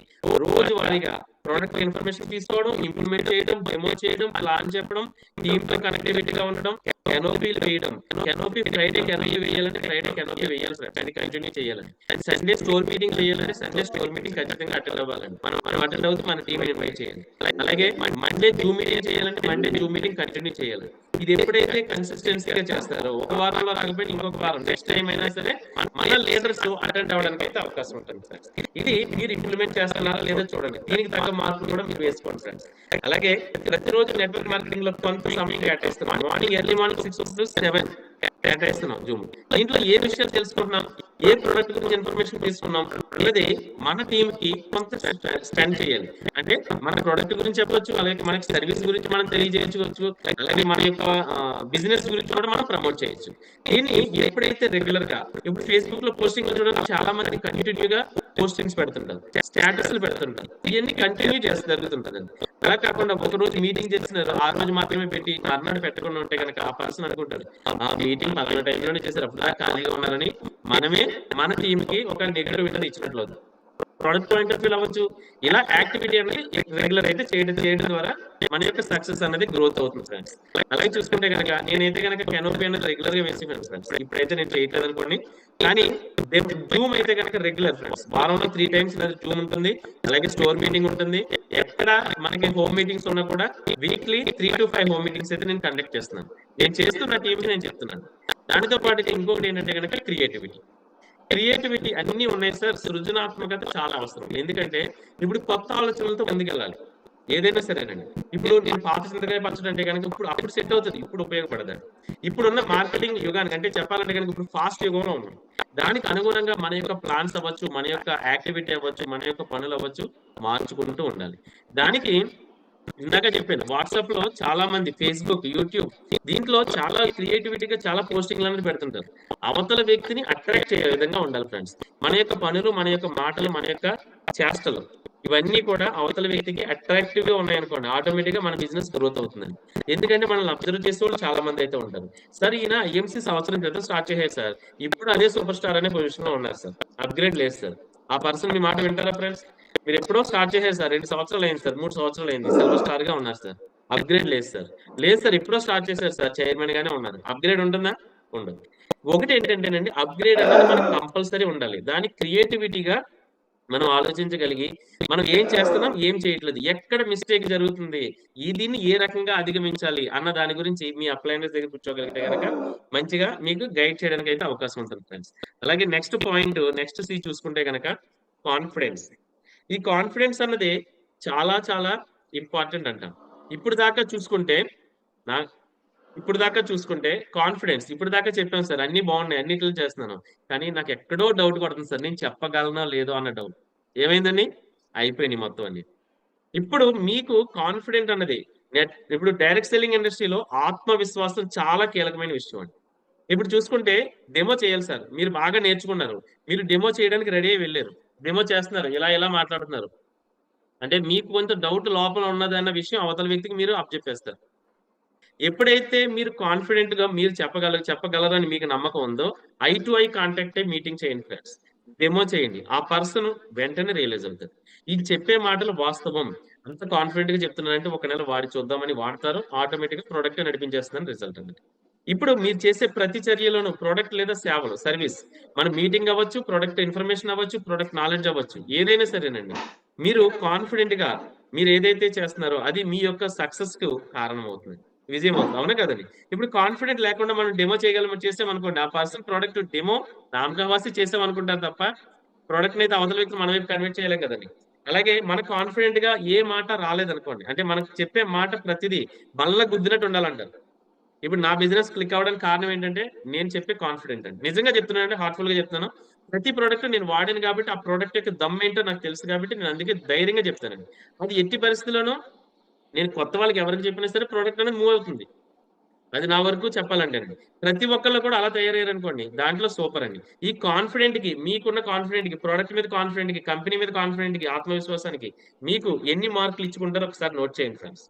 రోజు వారీగా ప్రోడక్ట్ ఇన్ఫర్మేషన్ తీసుకోవడం, ఇంప్లిమెంట్ చేయడం, డెమో చేయడం, ప్లాన్ చెప్పడం, టీమ్ తో కనెక్టివిటీగా ఉండడం, కెనోపీలు వేయడం. కెనోపీ ఫ్రైడే కెనోపీ వేయాలంటే ఫ్రైడే కెనోపీ వేయాలి సార్, అది కంటిన్యూ చేయాలని. సండే స్టోర్ మీటింగ్ చేయాలంటే సండే స్టోర్ మీటింగ్ ఖచ్చితంగా అటెండ్ అవ్వాలండి. మనం అటెండ్ అవుతూ మన టీం ఇన్వైట్ చేయాలి. అలాగే మండే జూమ్ మీటింగ్ చేయాలంటే మండే జూమ్ మీటింగ్ కంటిన్యూ చేయాలి. ఇది ఎప్పుడైతే కన్సిస్టెన్సీగా చేస్తారో, ఒక వారంలో రాకపోయినా ఇంకొక వారం నెక్స్ట్ టైం అయినా సరే మన లీడర్స్ అటెండ్ అవ్వడానికి అయితే అవకాశం ఉంటుంది సార్. ఇది మీరు ఇంప్లిమెంట్ చేస్తున్నారా లేదా చూడండి, దీనికి తగ్గ మార్పులు కూడా మీరు వేసుకోండి ఫ్రెండ్స్. అలాగే ప్రతిరోజు నెట్వర్క్ మార్కెటింగ్ లో కొంత సమయం కేటాయిస్తున్నాం. మార్నింగ్ ఎర్లీ మార్నింగ్ 6 to 7 కేటాయిస్తున్నాం జూమ్. దీంట్లో ఏ విషయాలు తెలుసుకుంటున్నాం, ఏ ప్రొడక్ట్ గురించి ఇన్ఫర్మేషన్ తీసుకున్నాం అనేది మన టీమ్ కి కొంత స్పెండ్ చేయాలి. అంటే మన ప్రొడక్ట్ గురించి చెప్పొచ్చు, అలాగే మనకి సర్వీస్ గురించి మనం తెలియజేయచ్చు, అలాగే మన యొక్క బిజినెస్ గురించి కూడా మనం ప్రమోట్ చేయొచ్చు. దీన్ని ఎప్పుడైతే రెగ్యులర్ గా, ఇప్పుడు ఫేస్బుక్ లో పోస్టింగ్ చూడడం చాలా మంది కంటిన్యూగా పోస్టింగ్స్ పెడుతుంటారు, స్టేటస్లు పెడుతుంటారు, ఇవన్నీ కంటిన్యూ చేసి జరుగుతుంటదండి. అలా కాకుండా ఒక రోజు మీటింగ్ చేస్తున్నారు, ఆ రోజు మాత్రమే పెట్టి మర్నాడు పెట్టకుండా ఉంటే కనుక ఆ పర్సన్ అనుకుంటారు ఆ మీటింగ్ 11 టైంలోనే చేశారు, అప్పుడు ఖాళీగా ఉన్నారని మనమే మన టీమ్ కి ఒక నెగటివ్ విటర్ ఇచ్చినట్లు. ప్రొడక్ట్ పాయింట్ ఆఫ్ వ్యూ అవ్వచ్చు. ఇలా యాక్టివిటీ అనేది రెగ్యులర్ అయితే చేయడం ద్వారా మన యొక్క సక్సెస్ అనేది గ్రోత్ అవుతుంది ఫ్రెండ్స్. అలాగే చూసుకుంటే కనుక నేనైతే కనుక కెనోపీ అనేది రెగ్యులర్ గా వేసుకున్నాను ఫ్రెండ్స్. ఇప్పుడైతే నేను చేయట్లేదు అనుకోండి, కానీ జూమ్ అయితే కనుక రెగ్యులర్ ఫ్రెండ్స్. వారంలో 3 times జూమ్ ఉంటుంది, అలాగే స్టోర్ మీటింగ్ ఉంటుంది. ఎక్కడ మనకి హోమ్ మీటింగ్స్ ఉన్నా కూడా వీక్లీ 3 to 5 హోమ్ మీటింగ్స్ అయితే నేను కండక్ట్ చేస్తున్నాను. నేను చేస్తున్న టీంకి నేను చెప్తున్నాను. దానితో పాటు ఇంకొకటి ఏంటంటే కనుక క్రియేటివిటీ అన్ని ఉన్నాయి సార్. సృజనాత్మకత చాలా అవసరం, ఎందుకంటే ఇప్పుడు కొత్త ఆలోచనలతో ముందుకెళ్ళాలి ఏదైనా సరేనండి. ఇప్పుడు నేను పాత చింతకాయ పచ్చడి అంటే కనుక అప్పుడు సెట్ అవుతుంది, ఇప్పుడు ఉపయోగపడదండి. ఇప్పుడున్న మార్కెటింగ్ యుగానికి, అంటే చెప్పాలంటే కనుక ఇప్పుడు ఫాస్ట్ యుగంలో ఉన్నాం. దానికి అనుగుణంగా మన యొక్క ప్లాన్స్ అవ్వచ్చు, మన యొక్క యాక్టివిటీ అవ్వచ్చు, మన యొక్క పనులు అవ్వచ్చు మార్చుకుంటూ ఉండాలి. దానికి ఇందాక చెప్పాను, వాట్సాప్ లో చాలా మంది, ఫేస్బుక్, యూట్యూబ్, దీంట్లో చాలా క్రియేటివిటీగా చాలా పోస్టింగ్లు అనేది పెడుతుంటారు. అవతల వ్యక్తిని అట్రాక్ట్ చేసే విధంగా ఉండాలి ఫ్రెండ్స్. మన యొక్క పనులు, మన యొక్క మాటలు, మన యొక్క చేష్టలు ఇవన్నీ కూడా అవతల వ్యక్తికి అట్రాక్టివ్ గా ఉన్నాయనుకోండి, ఆటోమేటిక్ గా మన బిజినెస్ గ్రోత్ అవుతుందండి. ఎందుకంటే మనల్ని అబ్జర్వ్ చేసే వాళ్ళు చాలా మంది అయితే ఉంటారు. సార్ ఈయన ఐఎంసీ సంవత్సరం క్రితం స్టార్ట్ చేశారు సార్, ఇప్పుడు అదే సూపర్ స్టార్ అనే పొజిషన్ లో ఉన్నారు సార్, అప్గ్రేడ్ లేదు సార్. ఆ పర్సన్ మీ మాట వింటారా ఫ్రెండ్స్? మీరు ఎప్పుడో స్టార్ట్ చేశారు సార్, 2 సంవత్సరాలు అయింది సార్, 3 సంవత్సరాలు అయింది, సిల్వర్ స్టార్ గా ఉన్నారు సార్, అప్గ్రేడ్ లేదు సార్. లేదు సార్, ఎప్పుడో స్టార్ట్ చేశారు సార్, చైర్మన్ గానే ఉన్నారు, అప్గ్రేడ్ ఉంటుందా? ఉండదు. ఒకటి ఏంటంటేనండి, అప్గ్రేడ్ అనేది మనకు కంపల్సరీ ఉండాలి. దాని క్రియేటివిటీగా మనం ఆలోచించగలిగి మనం ఏం చేస్తున్నాం, ఏం చేయట్లేదు, ఎక్కడ మిస్టేక్ జరుగుతుంది, దీన్ని ఏ రకంగా అధిగమించాలి అన్న దాని గురించి మీ అప్లైనర్స్ దగ్గర కూర్చోగలిగితే కనుక మంచిగా మీకు గైడ్ చేయడానికి అయితే అవకాశం ఉంటుంది ఫ్రెండ్స్. అలాగే నెక్స్ట్ పాయింట్, నెక్స్ట్ సి చూసుకుంటే కనుక కాన్ఫిడెన్స్. ఈ కాన్ఫిడెన్స్ అన్నది చాలా చాలా ఇంపార్టెంట్ అంట. ఇప్పుడు దాకా చూసుకుంటే కాన్ఫిడెన్స్, ఇప్పుడు దాకా చెప్పాను సార్, అన్ని బాగున్నాయి, అన్నిట్లు చేస్తున్నాను, కానీ నాకు ఎక్కడో డౌట్ పడుతుంది సార్, నేను చెప్పగలనా లేదో అన్న డౌట్. ఏమైందని అయిపోయినాయి మొత్తం అన్ని. ఇప్పుడు మీకు కాన్ఫిడెంట్ అన్నది ఇప్పుడు డైరెక్ట్ సెల్లింగ్ ఇండస్ట్రీలో ఆత్మవిశ్వాసం చాలా కీలకమైన విషయం అండి. ఇప్పుడు చూసుకుంటే డెమో చేయాలి సార్, మీరు బాగా నేర్చుకున్నారు, మీరు డెమో చేయడానికి రెడీ అయ్యి వెళ్ళారు, డెమో చేస్తున్నారు, ఇలా మాట్లాడుతున్నారు అంటే మీకు కొంత డౌట్ లోపల ఉన్నది అన్న విషయం అవతల వ్యక్తికి మీరు అప్పచెప్పేస్తారు. ఎప్పుడైతే మీరు కాన్ఫిడెంట్ గా మీరు చెప్పగలరని మీకు నమ్మకం ఉందో, ఐ టు ఐ కాంటాక్ట్ అయ్యి మీటింగ్ చేయండి ఫ్రెండ్స్, డెమో చేయండి, ఆ పర్సన్ వెంటనే రియలైజ్ అవుతారు ఇది చెప్పే మాటలు వాస్తవం, అంత కాన్ఫిడెంట్ గా చెప్తున్నారంటే ఒక నెల వాడి చూద్దామని వాడతారు, ఆటోమేటిక్ గా ప్రొడక్ట్ నడిపించేస్తుందని రిజల్ట్ అనేది. ఇప్పుడు మీరు చేసే ప్రతి చర్యలోనూ ప్రొడక్ట్ లేదా సేవలు, సర్వీస్, మన మీటింగ్ అవ్వచ్చు, ప్రొడక్ట్ ఇన్ఫర్మేషన్ అవ్వచ్చు, ప్రొడక్ట్ నాలెడ్జ్ అవ్వచ్చు, ఏదైనా సరేనండి, మీరు కాన్ఫిడెంట్ గా మీరు ఏదైతే చేస్తున్నారో అది మీ యొక్క సక్సెస్ కు కారణం అవుతుంది, విజయం అవుతుంది, అవునా కదండి. ఇప్పుడు కాన్ఫిడెంట్ లేకుండా మనం డెమో చేయగలమని చేసామనుకోండి, ఆ పర్సన్ ప్రొడక్ట్ డెమో నామకావాసి చేసామనుకుంటారు తప్ప ప్రొడక్ట్ అయితే అవతల వ్యక్తి మన వైపు కన్వర్ట్ చేయలేం కదండి. అలాగే మన కాన్ఫిడెంట్ గా ఏ మాట రాలేదనుకోండి, అంటే మనకు చెప్పే మాట ప్రతిదీ బల్ల గుద్దినట్టు ఉండాలంటారు. ఇప్పుడు నా బిజినెస్ క్లిక్ అవ్వడానికి కారణం ఏంటంటే నేను చెప్పే కాన్ఫిడెంట్ అండి, నిజంగా చెప్తున్నానంటే హార్ట్ఫుల్ గా చెప్తాను. ప్రతి ప్రోడక్ట్ నేను వాడాను కాబట్టి ఆ ప్రోడక్ట్ యొక్క దమ్ ఏంటో నాకు తెలుసు కాబట్టి నేను అందుకే ధైర్యంగా చెప్తానండి. అది ఎట్టి పరిస్థితుల్లోనూ నేను కొత్త వాళ్ళకి ఎవరికి చెప్పినా సరే ప్రోడక్ట్ అనేది మూవ్ అవుతుంది. అది నా వరకు చెప్పాలంటే అండి. ప్రతి ఒక్కళ్ళు కూడా అలా తయారయ్యారు అనుకోండి, దాంట్లో సూపర్ అండి. ఈ కాన్ఫిడెంట్ కి, మీకున్న కాన్ఫిడెంట్ కి, ప్రొడక్ట్ మీద కాన్ఫిడెంట్ కి, కంపెనీ మీద కాన్ఫిడెంట్ కి, ఆత్మవిశ్వాసానికి మీకు ఎన్ని మార్కులు ఇచ్చుకుంటారో ఒకసారి నోట్ చేయండి ఫ్రెండ్స్.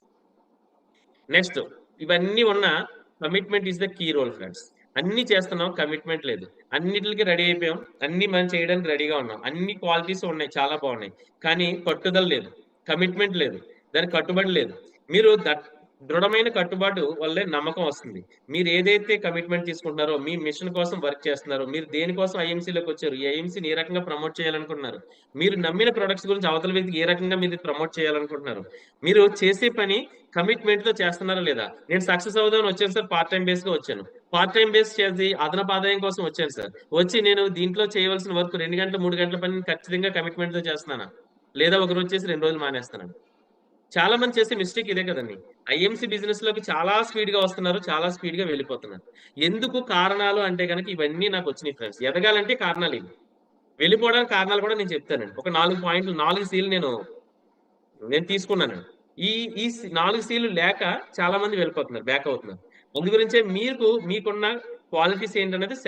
నెక్స్ట్, ఇవన్నీ ఉన్న commitment is the key role friends. అన్ని చేస్తున్నాం, కమిట్మెంట్ లేదు. అన్నిటికి రెడీ అయిపోయాం, అన్ని మనం చేయడానికి రెడీగా ఉన్నాం, అన్ని క్వాలిటీస్ ఉన్నాయి, చాలా బాగున్నాయి, కానీ పట్టుదల లేదు, కమిట్మెంట్ లేదు, దానికి కట్టుబడి లేదు. మీరు దృఢమైన కట్టుబాటు వల్లే నమ్మకం వస్తుంది. మీరు ఏదైతే కమిట్మెంట్ తీసుకుంటున్నారో, మీ మిషన్ కోసం వర్క్ చేస్తున్నారో, మీరు దేనికోసం ఐఎంసీలోకి వచ్చారు, ఈ ఐఎంసీని ఏ రకంగా ప్రమోట్ చేయాలనుకుంటున్నారు, మీరు నమ్మిన ప్రొడక్ట్స్ గురించి అవతల వ్యక్తికి ఏ రకంగా మీరు ప్రమోట్ చేయాలనుకుంటున్నారు, మీరు చేసే పని కమిట్మెంట్ తో చేస్తున్నారా లేదా. నేను సక్సెస్ అవుదామని వచ్చాను సార్, పార్ట్ టైం బేస్ గా వచ్చాను, పార్ట్ టైం బేస్ చేసి అదనపు ఆదాయం కోసం వచ్చాను సార్, వచ్చి నేను దీంట్లో చేయవలసిన వర్క్ 2 గంటలు 3 గంటల పని ఖచ్చితంగా కమిట్మెంట్ తో చేస్తున్నానా, లేదా ఒక రోజు చేసి 2 రోజులు మానేస్తున్నాను. చాలా మంది చేసే మిస్టేక్ ఇదే కదండి. ఐఎంసీ బిజినెస్ లోకి చాలా స్పీడ్ గా వస్తున్నారు, చాలా స్పీడ్ గా వెళ్ళిపోతున్నారు. ఎందుకు కారణాలు అంటే కనుక ఇవన్నీ నాకు వచ్చినాయి ఫ్రెండ్స్. ఎదగాలంటే కారణాలు ఇవి, వెళ్ళిపోవడానికి కారణాలు కూడా నేను చెప్తానండి. ఒక 4 పాయింట్లు, 4 సీలు నేను తీసుకున్నాను. ఈ ఈ 4 సీలు లేక చాలా మంది వెళ్ళిపోతున్నారు, బ్యాక్ అవుతున్నారు. అందు గురించే మీకున్న క్వాలిటీస్ ఏంటనేది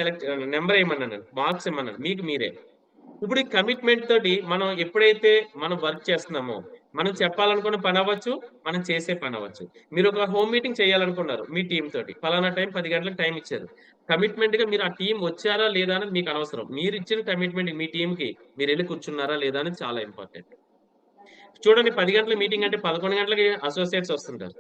నెంబర్ ఏమన్నాను, మార్క్స్ ఏమన్నాను మీకు మీరే. ఇప్పుడు ఈ కమిట్మెంట్ తోటి మనం ఎప్పుడైతే మనం వర్క్ చేస్తున్నామో, మనం చెప్పాలనుకున్న పని అవ్వచ్చు, మనం చేసే పని అవ్వచ్చు. మీరు ఒక హోమ్ మీటింగ్ చేయాలనుకున్నారు మీ టీం తోటి, పలానా టైం 10 గంటలకు టైం ఇచ్చారు. కమిట్మెంట్ గా మీరు ఆ టీం వచ్చారా లేదా అనేది మీకు అనవసరం. మీరు ఇచ్చిన కమిట్మెంట్ మీ టీం కి మీరు వెళ్ళి కూర్చున్నారా లేదా అనేది చాలా ఇంపార్టెంట్. చూడండి, 10 గంటల మీటింగ్ అంటే 11 గంటలకి అసోసియేట్స్ వస్తుంటారు.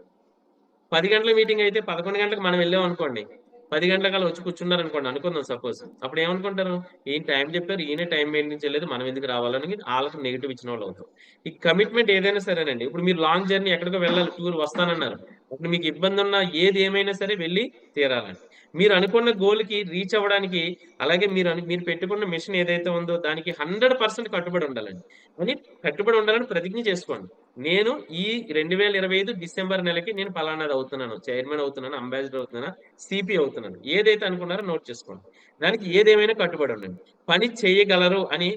10 గంటల మీటింగ్ అయితే 11 గంటలకు మనం వెళ్ళాం అనుకోండి, 10 గంటలకల్లా వచ్చి కూర్చున్నారు అనుకోండి, అనుకుందాం సపోజ్. అప్పుడు ఏమనుకుంటారు, ఈయన టైం చెప్పారు, ఈయన టైం మెయింటైన్ చేయలేదు, మనం ఎందుకు రావాలని వాళ్ళకి నెగిటివ్ ఇచ్చిన వాళ్ళు అవుతాం. ఈ కమిట్మెంట్ ఏదైనా సరేనండి, ఇప్పుడు మీరు లాంగ్ జర్నీ ఎక్కడికో వెళ్ళాలి, టూర్ వస్తానన్నారు, అప్పుడు మీకు ఇబ్బంది ఉన్నా ఏది ఏమైనా సరే వెళ్ళి తీరాలండి. మీరు అనుకున్న గోల్ కి రీచ్ అవ్వడానికి, అలాగే మీరు పెట్టుకున్న మిషన్ ఏదైతే ఉందో దానికి 100% కట్టుబడి ఉండాలండి. అని కట్టుబడి ఉండాలని ప్రతిజ్ఞ చేసుకోండి. నేను ఈ 2025 డిసెంబర్ నెలకి నేను పలానాది అవుతున్నాను, చైర్మన్ అవుతున్నాను, అంబాసిడర్ అవుతున్నాను, సిపి అవుతున్నాను, ఏదైతే అనుకున్నారో నోట్ చేసుకోండి. దానికి ఏదేమైనా కట్టుబడి ఉండండి. పని చేయగలరు అని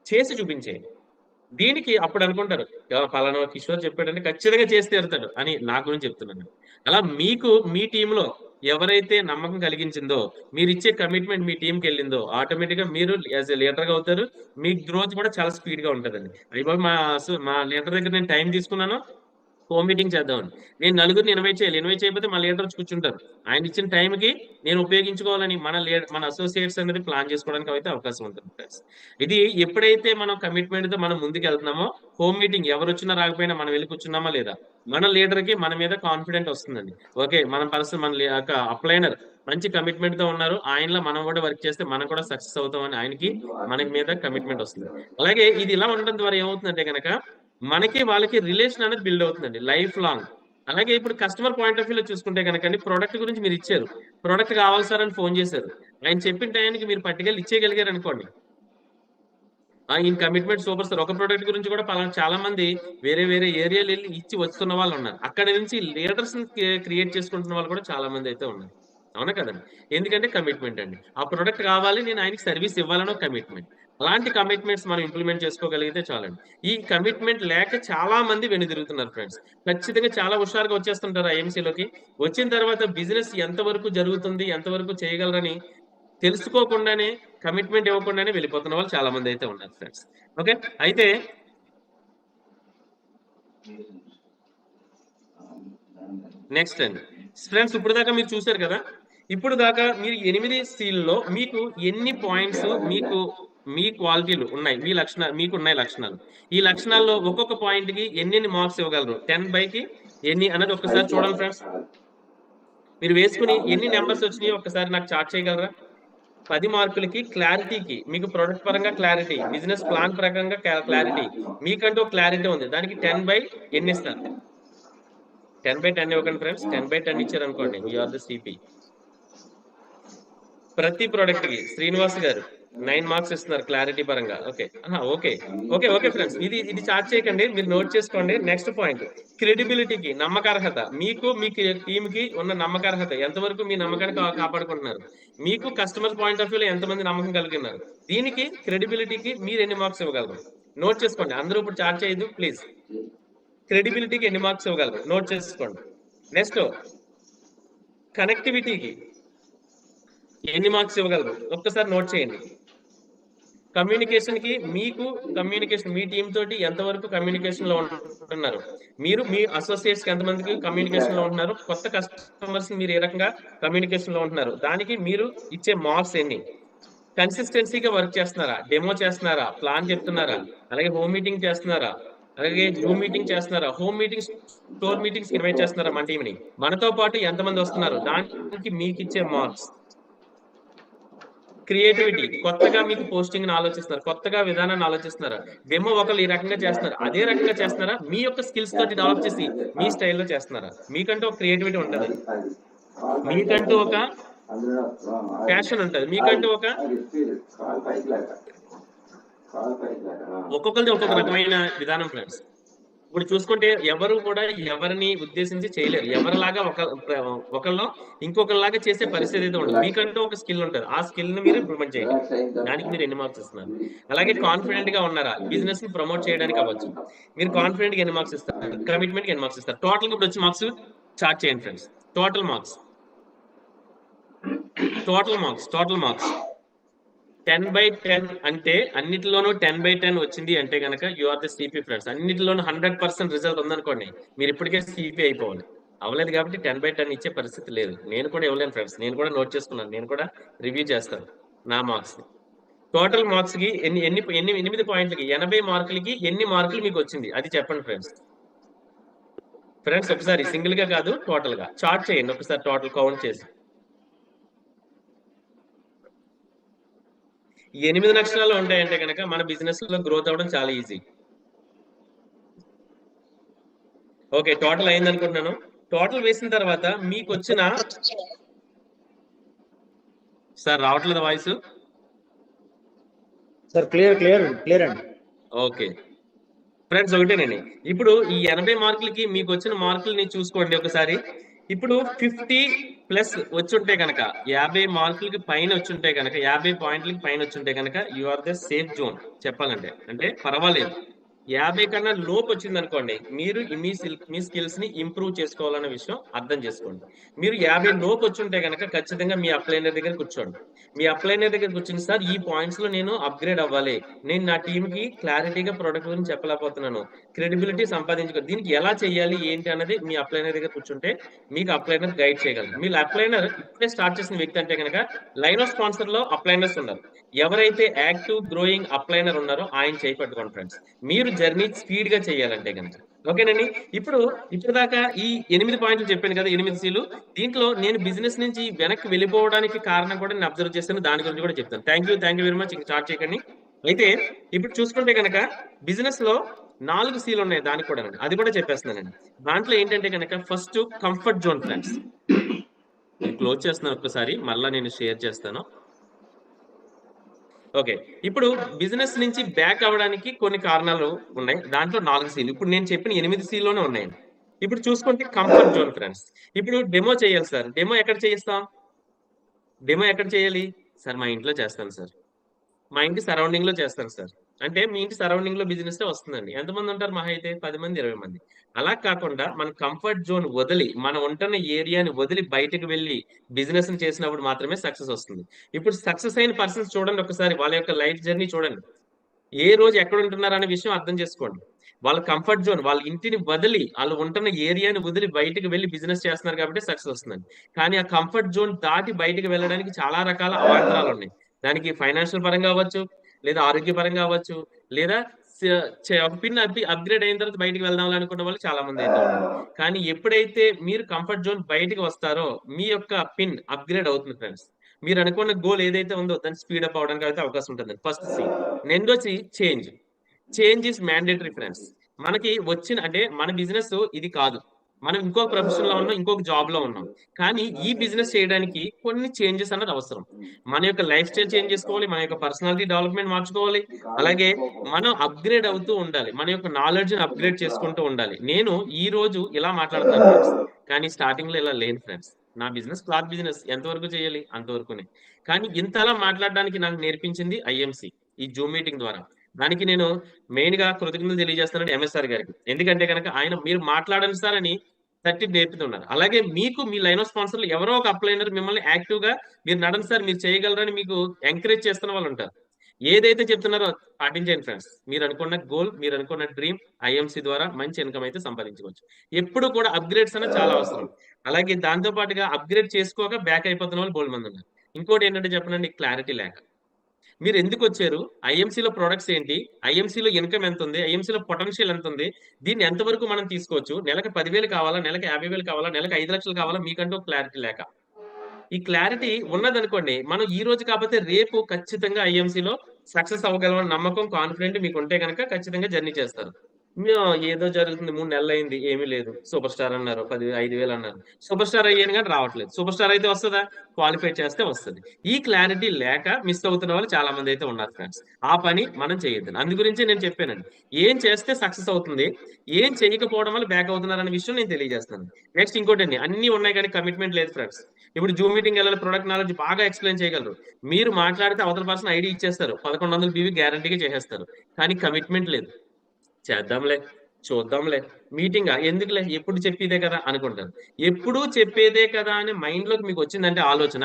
చేసి చూపించేయండి. దీనికి అప్పుడు అనుకుంటారు, పలానా కిషోర్ చెప్పాడంటే ఖచ్చితంగా చేసి తీరుతాడు అని నా గురించి చెప్తున్నాను. అలా మీకు మీ టీంలో ఎవరైతే నమ్మకం కలిగించిందో, మీరు ఇచ్చే కమిట్మెంట్ మీ టీంకి వెళ్ళిందో, ఆటోమేటిక్ గా మీరు యాజ్ ఎ లీడర్ గా అవుతారు. మీ గ్రోత్ కూడా చాలా స్పీడ్ గా ఉంటుందండి. అయిపోయి మా లీడర్ దగ్గర నేను టైం తీసుకున్నాను, హోమ్ మీటింగ్ చేద్దామని. నేను నలుగురిని ఇన్వైట్ చేయాలి, ఇన్వైట్ చేయకపోతే మా లీడర్ వచ్చి కూర్చుంటారు. ఆయన ఇచ్చిన టైంకి నేను ఉపయోగించుకోవాలని మన అసోసియేట్స్ అనేది ప్లాన్ చేసుకోవడానికి అయితే అవకాశం ఉంటుంది ఫ్రెండ్స్. ఇది ఎప్పుడైతే మనం కమిట్మెంట్ తో మనం ముందుకు వెళ్తున్నామో, హోమ్ మీటింగ్ ఎవరు వచ్చినా రాకపోయినా మనం వెళ్ళి కూర్చున్నామా లేదా, మన లీడర్ కి మన మీద కాన్ఫిడెంట్ వస్తుందండి. ఓకే, మన పర్సన్ మన అప్లైనర్ మంచి కమిట్మెంట్ తో ఉన్నారు, ఆయనలో మనం కూడా వర్క్ చేస్తే మనం కూడా సక్సెస్ అవుతామని ఆయనకి మన మీద కమిట్మెంట్ వస్తుంది. అలాగే ఇది ఇలా ఉండడం ద్వారా ఏమవుతుందంటే కనుక మనకి వాళ్ళకి రిలేషన్ అనేది బిల్డ్ అవుతుందండి లైఫ్ లాంగ్. అలాగే ఇప్పుడు కస్టమర్ పాయింట్ ఆఫ్ వ్యూలో చూసుకుంటే కనుక ప్రోడక్ట్ గురించి మీరు ఇచ్చారు, ప్రోడక్ట్ కావాలి సార్ అని ఫోన్ చేశారు, ఆయన చెప్పిన టైంకి మీరు పట్టుకెళ్ళి ఇచ్చేయగలిగారు అనుకోండి, ఈయన కమిట్మెంట్ సూపర్ సార్. ఒక ప్రోడక్ట్ గురించి కూడా చాలా మంది వేరే వేరే ఏరియాలు వెళ్ళి ఇచ్చి వస్తున్న వాళ్ళు ఉన్నారు. అక్కడ నుంచి లీడర్స్ క్రియేట్ చేసుకుంటున్న వాళ్ళు కూడా చాలా మంది అయితే ఉన్నారు. అవునా కదండి. ఎందుకంటే కమిట్మెంట్ అండి. ఆ ప్రొడక్ట్ కావాలి, నేను ఆయనకి సర్వీస్ ఇవ్వాలనో కమిట్మెంట్. అలాంటి కమిట్మెంట్స్ మనం ఇంప్లిమెంట్ చేసుకోగలిగితే చాలండి. ఈ కమిట్మెంట్ లేక చాలా మంది వెనుదిరుగుతున్నారు ఫ్రెండ్స్. ఖచ్చితంగా చాలా హుషారుగా వచ్చేస్తుంటారు ఐఎంసీలోకి. వచ్చిన తర్వాత బిజినెస్ ఎంతవరకు జరుగుతుంది, ఎంతవరకు చేయగలరని తెలుసుకోకుండానే, కమిట్మెంట్ ఇవ్వకుండానే వెళ్ళిపోతున్న వాళ్ళు చాలా మంది అయితే ఉన్నారు ఫ్రెండ్స్. ఓకే, అయితే నెక్స్ట్ అండి ఫ్రెండ్స్, ఇప్పుడు దాకా మీరు చూశారు కదా, ఇప్పుడు దాకా మీరు 8 సీల్లో మీకు ఎన్ని పాయింట్స్, మీ క్వాలిటీలు ఉన్నాయి, మీకు ఉన్నాయి లక్షణాలు. ఈ లక్షణాల్లో ఒక్కొక్క పాయింట్ కి ఎన్ని మార్క్స్ ఇవ్వగలరు, 10 బైకి ఎన్ని అన్నది ఒక్కసారి చూడండి ఫ్రెండ్స్. మీరు వేసుకుని ఎన్ని నెంబర్స్ వచ్చినాయో ఒక్కసారి నాకు చార్ట్ చేయగలరా. 10 మార్కులకి క్లారిటీకి, మీకు ప్రొడక్ట్ పరంగా క్లారిటీ, బిజినెస్ ప్లాన్ పరంగా క్లారిటీ, మీకంటూ క్లారిటీ ఉంది, దానికి 10 బై ఎన్ని ఇస్తారు. 10 బై 10 ఇవ్వకండి ఫ్రెండ్స్. 10 బై 10 ఇచ్చారు అనుకోండి, యూఆర్ ద సిపి. ప్రతి ప్రొడక్ట్ కి శ్రీనివాస్ గారు 9 మార్క్స్ ఇస్తున్నారు క్లారిటీ పరంగా. Okay okay okay okay friends, ఇది చార్ట్ చేయకండి, మీరు నోట్ చేసుకోండి. నెక్స్ట్ పాయింట్, క్రెడిబిలిటీకి, నమ్మకార్హత. మీ టీమ్ కి ఉన్న నమ్మకార్హత, ఎంతవరకు మీ నమ్మకాన్ని కాపాడుకుంటున్నారు, మీకు కస్టమర్ పాయింట్ ఆఫ్ వ్యూలో ఎంతమంది నమ్మకం కలిగినారు, దీనికి క్రెడిబిలిటీకి మీరు ఎన్ని మార్క్స్ ఇవ్వగలరు నోట్ చేసుకోండి. అందరూ ఇప్పుడు చార్ట్ చేయదు ప్లీజ్. క్రెడిబిలిటీకి ఎన్ని మార్క్స్ ఇవ్వగలరు నోట్ చేసుకోండి. నెక్స్ట్ కనెక్టివిటీకి ఎన్ని మార్క్స్ ఇవ్వగలరు ఒక్కసారి నోట్ చేయండి. కమ్యూనికేషన్ కి మీకు కమ్యూనికేషన్ మీ టీం తోటి ఎంతవరకు కమ్యూనికేషన్ లో ఉంటున్నారు, మీరు మీ అసోసియేట్స్ ఎంతమందికి కమ్యూనికేషన్ లో ఉంటున్నారు, కొత్త కస్టమర్స్ మీరు ఏ రకంగా కమ్యూనికేషన్ లో ఉంటున్నారు, దానికి మీరు ఇచ్చే మార్క్స్ ఎన్ని, కన్సిస్టెన్సీగా వర్క్ చేస్తున్నారా, డెమో చేస్తున్నారా, ప్లాన్ చెప్తున్నారా, అలాగే హోమ్ మీటింగ్ చేస్తున్నారా, అలాగే జూమ్ మీటింగ్ చేస్తున్నారా, home meetings store meetings invite చేస్తున్నారా మన టీంని, మనతో పాటు ఎంతమంది వస్తున్నారు, దానికి మీకు ఇచ్చే మార్క్స్. క్రియేటివిటీ, కొత్తగా మీకు పోస్టింగ్ ఆలోచిస్తున్నారు, కొత్తగా విధానాన్ని ఆలోచిస్తున్నారు, డెమో ఒకళ్ళు ఈ రకంగా చేస్తున్నారు అదే రకంగా చేస్తున్నారా, మీ యొక్క స్కిల్స్ తోటి డెవలప్ చేసి మీ స్టైల్లో చేస్తున్నారా, మీకంటూ ఒక క్రియేటివిటీ ఉంటుంది, మీకంటూ ఒక ప్యాషన్ ఉంటుంది, మీకంటూ ఒక ఒక్కొక్కరిది ఒక్కొక్క రకమైన విధానం ఫ్రెండ్స్. ఇప్పుడు చూసుకుంటే ఎవరు కూడా ఎవరిని ఉద్దేశించి చేయలేరు, ఎవరిలాగా ఒకళ్ళు ఇంకొకరిలాగా చేసే పరిస్థితి అయితే ఉండదు, మీకంటూ ఒక స్కిల్ ఉంటుంది, ఆ స్కిల్ ని మీరు ఇంప్రూవ్మెంట్ చేయాలి, దానికి మీరు ఎన్ని మార్క్స్ ఇస్తున్నారు. అలాగే కాన్ఫిడెంట్ గా ఉన్నారా, బిజినెస్ ని ప్రమోట్ చేయడానికి అవ్వచ్చు, మీరు కాన్ఫిడెంట్ గా ఎన్ని మార్క్స్ ఇస్తారు, కమిట్మెంట్ కి ఎన్ని మార్క్స్ ఇస్తారు, టోటల్ ఇప్పుడు వచ్చి మార్క్స్ చార్ట్ చేయండి ఫ్రెండ్స్. టోటల్ మార్క్స్ 10/10 అంటే అన్నిటిలోనూ 10/10 వచ్చింది అంటే కనుక you are the CP friends. అన్నిటిలోనూ 100% రిజల్ట్ ఉందనుకోండి, మీరు ఇప్పటికే సిపి అయిపోవాలి. అవ్వలేదు కాబట్టి 10/10 ఇచ్చే పరిస్థితి లేదు, నేను కూడా ఇవ్వలేను ఫ్రెండ్స్, నేను కూడా నోట్ చేసుకున్నాను, నేను కూడా రివ్యూ చేస్తాను నా మార్క్స్ ని. టోటల్ మార్క్స్ కి ఎన్ని 8 పాయింట్లకి 80 మార్కులకి ఎన్ని మార్కులు మీకు వచ్చింది అది చెప్పండి ఫ్రెండ్స్. ఒకసారి సింగిల్ గా కాదు టోటల్ గా చార్ట్ చేయండి, ఒకసారి టోటల్ కౌంట్ చేసి. 8 లక్షణాలు ఉంటాయంటే కనుక మన బిజినెస్ లో గ్రోత్ అవ్వడం చాలా ఈజీ. ఓకే, టోటల్ అయింది అనుకుంటున్నాను. టోటల్ వేసిన తర్వాత మీకు వచ్చిన సార్ రావట్లేదు వాయిస్ సార్, క్లియర్ అండి. ఓకే ఫ్రెండ్స్, ఒకటేనండి. ఇప్పుడు ఈ 80 మార్కులకి మీకు వచ్చిన మార్కుల్ని చూసుకోండి ఒకసారి. ఇప్పుడు 50+ వచ్చుంటే కనుక 50 మార్కులకి పైన వచ్చుంటే కనుక 50 పాయింట్లకి పైన వచ్చుంటే కనుక you are the safe zone చెప్పాలంటే, అంటే పర్వాలేదు. 50 కన్నా లోపు వచ్చింది అనుకోండి, మీరు మీ స్కిల్స్ ని ఇంప్రూవ్ చేసుకోవాలన్న విషయం అర్థం చేసుకోండి. మీరు 50 లోపు వచ్చుంటే కనుక ఖచ్చితంగా మీ అప్లైనర్ దగ్గర కూర్చోండి. మీ అప్లైనర్ దగ్గర కూర్చుని, సార్ ఈ పాయింట్స్ లో నేను అప్గ్రేడ్ అవ్వాలి, నేను నా టీమ్ కి క్లారిటీగా ప్రొడక్ట్ గురించి చెప్పలేకపోతున్నాను, క్రెడిబిలిటీ సంపాదించుకో, దీనికి ఎలా చేయాలి ఏంటి అన్నది మీ అప్లైనర్ దగ్గర కూర్చుంటే మీకు అప్లైనర్ గైడ్ చేయగలరు. మీ అప్లైనర్ ఇప్పుడే స్టార్ట్ చేసిన వ్యక్తి అంటే కనుక లైన్ ఆఫ్ స్పాన్సర్ లో అప్లైనర్స్ ఉన్నారు, ఎవరైతే యాక్టివ్ గ్రోయింగ్ అప్లైనర్ ఉన్నారో ఆయన చేయి పట్టుకోండి ఫ్రెండ్స్, మీరు జర్నీ స్పీడ్ గా చేయాలంటే కనుక. ఓకేనండి. ఇప్పుడు దాకా ఈ 8 పాయింట్లు చెప్పాను కదా, 8 Cలు. దీంట్లో నేను బిజినెస్ నుంచి వెనక్కి వెళ్ళిపోవడానికి కారణం కూడా నేను అబ్జర్వ్ చేస్తాను, దాని గురించి కూడా చెప్తాను. Thank you very much. ఇంకా స్టార్ట్ చేయకండి. అయితే ఇప్పుడు చూసుకుంటే కనుక బిజినెస్ లో 4 Cలు ఉన్నాయి, దానికి కూడా అది కూడా చెప్పేస్తున్నానండి. దాంట్లో ఏంటంటే కనుక ఫస్ట్ కంఫర్ట్ జోన్ ఫ్రెండ్స్. నేను క్లోజ్ చేస్తున్నాను ఒక్కసారి, మళ్ళా నేను షేర్ చేస్తాను. ఓకే, ఇప్పుడు బిజినెస్ నుంచి బ్యాక్ అవ్వడానికి కొన్ని కారణాలు ఉన్నాయి, దాంట్లో 4 Cలు ఇప్పుడు నేను చెప్పిన 8 Cలోనే ఉన్నాయండి. ఇప్పుడు చూసుకుంటే కంఫర్ట్ జోన్ ఫ్రెండ్స్. ఇప్పుడు డెమో చేయాలి సార్, డెమో ఎక్కడ చేయాలి సార్? మా ఇంట్లో చేస్తాను సార్, మా ఇంటి సరౌండింగ్ లో చేస్తాను సార్. అంటే మీ ఇంటి సరౌండింగ్ లో బిజినెస్ వస్తుందండి, ఎంతమంది ఉంటారు మహా అయితే 10 మంది 20 మంది. అలా కాకుండా మన కంఫర్ట్ జోన్ వదిలి, మనం ఉంటున్న ఏరియాని వదిలి బయటకు వెళ్ళి బిజినెస్ చేసినప్పుడు మాత్రమే సక్సెస్ వస్తుంది. ఇప్పుడు సక్సెస్ అయిన పర్సన్స్ చూడండి ఒకసారి, వాళ్ళ యొక్క లైఫ్ జర్నీ చూడండి, ఏ రోజు ఎక్కడ ఉంటున్నారు అనే విషయం అర్థం చేసుకోండి. వాళ్ళ కంఫర్ట్ జోన్, వాళ్ళ ఇంటిని వదిలి, వాళ్ళు ఉంటున్న ఏరియాని వదిలి బయటకు వెళ్ళి బిజినెస్ చేస్తున్నారు కాబట్టి సక్సెస్ వస్తుందండి. కానీ ఆ కంఫర్ట్ జోన్ దాటి బయటకు వెళ్ళడానికి చాలా రకాల అవాంతరాలు ఉన్నాయి. దానికి ఫైనాన్షియల్ పరంగా అవ్వచ్చు, లేదా ఆరోగ్యపరంగా అవ్వచ్చు, లేదా ఒక పిన్ అప్గ్రేడ్ అయిన తర్వాత బయటకు వెళ్దాం అనుకున్న వాళ్ళు చాలా మంది అయితే ఉన్నారు. కానీ ఎప్పుడైతే మీరు కంఫర్ట్ జోన్ బయటకు వస్తారో మీ యొక్క పిన్ అప్గ్రేడ్ అవుతుంది ఫ్రెండ్స్. మీరు అనుకున్న గోల్ ఏదైతే ఉందో దాన్ని స్పీడప్ అవడానికి అయితే అవకాశం ఉంటుంది. First C. రెండోది చేంజ్ ఇస్ మ్యాండేటరీ ఫ్రెండ్స్. మనకి వచ్చిన అంటే మన బిజినెస్ ఇది కాదు, మనం ఇంకొక ప్రొఫెషన్ లో ఉన్నాం, ఇంకొక జాబ్ లో ఉన్నాం. కానీ ఈ బిజినెస్ చేయడానికి కొన్ని చేంజెస్ అన్నది అవసరం. మన యొక్క లైఫ్ స్టైల్ చేంజ్ చేసుకోవాలి, మన యొక్క పర్సనాలిటీ డెవలప్మెంట్ మార్చుకోవాలి, అలాగే మనం అప్గ్రేడ్ అవుతూ ఉండాలి, మన యొక్క నాలెడ్జ్ ని అప్గ్రేడ్ చేసుకుంటూ ఉండాలి. నేను ఈ రోజు ఇలా మాట్లాడుతున్నాను ఫ్రెండ్స్, కానీ స్టార్టింగ్ లో ఇలా లేను ఫ్రెండ్స్. నా బిజినెస్ క్లాత్ బిజినెస్, ఎంతవరకు చేయాలి అంతవరకునే. కానీ ఇంతలా మాట్లాడడానికి నాకు నేర్పించింది ఐఎంసి, ఈ జూమ్ మీటింగ్ ద్వారా. దానికి నేను మెయిన్ గా కృతజ్ఞతలు తెలియజేస్తానండి ఎంఎస్ఆర్ గారికి. ఎందుకంటే కనుక ఆయన మీరు మాట్లాడండి సార్ అని తట్టి నేర్పుతున్నారు. అలాగే మీకు మీ లైన్ ఆఫ్ స్పాన్సర్లు ఎవరో ఒక అప్లైనర్ మిమ్మల్ని యాక్టివ్ గా మీరు నడండి సార్, మీరు చేయగలరని మీకు ఎంకరేజ్ చేస్తున్న వాళ్ళు ఉంటారు. ఏదైతే చెప్తున్నారో పాటించండి ఫ్రెండ్స్. మీరు అనుకున్న గోల్, మీరు అనుకున్న డ్రీమ్ ఐఎంసీ ద్వారా మంచి ఇన్కమ్ అయితే సంపాదించవచ్చు. ఎప్పుడు కూడా అప్గ్రేడ్స్ అనేది చాలా అవసరం. అలాగే దాంతో పాటుగా అప్గ్రేడ్ చేసుకోక బ్యాక్ అయిపోతున్న వాళ్ళు బోల్డ్ మంది ఉన్నారు. ఇంకోటి ఏంటంటే చెప్పనండి, క్లారిటీ లేక. మీరు ఎందుకు వచ్చారు, ఐఎంసీలో ప్రొడక్ట్స్ ఏంటి, ఐఎంసీలో ఇన్కమ్ ఎంత ఉంది, ఐఎంసీలో పొటెన్షియల్ ఎంత ఉంది, దీన్ని ఎంతవరకు మనం తీసుకోవచ్చు, నెలకు 10,000 కావాలా, నెలకు 50,000 కావాలా, నెలకు 5 లక్షలు కావాలా, మీకంటూ క్లారిటీ లేక. ఈ క్లారిటీ ఉన్నదనుకోండి, మనం ఈ రోజు కాకపోతే రేపు ఖచ్చితంగా ఐఎంసీలో సక్సెస్ అవ్వగలమని నమ్మకం, కాన్ఫిడెంట్ మీకు ఉంటే కనుక ఖచ్చితంగా జర్నీ చేస్తారు. ఏదో జరుగుతుంది, 3 నెలలు అయింది, ఏమీ లేదు, సూపర్ స్టార్ అన్నారు, 5,000 అన్నారు, సూపర్ స్టార్ అయ్యాను కానీ రావట్లేదు. సూపర్ స్టార్ అయితే వస్తుందా, క్వాలిఫై చేస్తే వస్తుంది. ఈ క్లారిటీ లేక మిస్ అవుతున్న వాళ్ళు చాలా మంది అయితే ఉన్నారు ఫ్రెండ్స్. ఆ పని మనం చేయొద్దు. అందు గురించి నేను చెప్పానండి, ఏం చేస్తే సక్సెస్ అవుతుంది, ఏం చేయకపోవడం వల్ల బ్యాక్ అవుతున్నారు అనే విషయం నేను తెలియజేస్తాను. నెక్స్ట్ ఇంకోటి అండి, అన్ని ఉన్నాయి కానీ కమిట్మెంట్ లేదు ఫ్రెండ్స్. ఇప్పుడు జూమ్ మీటింగ్ వెళ్ళాలి, ప్రొడక్ట్ నాలెడ్జ్ బాగా ఎక్స్ప్లెయిన్ చేయగలరు, మీరు మాట్లాడితే అవతల పర్సన్ ఐడి ఇచ్చేస్తారు, 1100 బీవీ గ్యారంటీగా చేసేస్తారు, కానీ కమిట్మెంట్ లేదు. చేద్దాంలే, చూద్దాంలే, మీటింగ్ ఎందుకులే, ఎప్పుడు చెప్పేదే కదా అనుకుంటారు. ఎప్పుడు చెప్పేదే కదా అని మైండ్ లోకి మీకు వచ్చిందంటే ఆలోచన,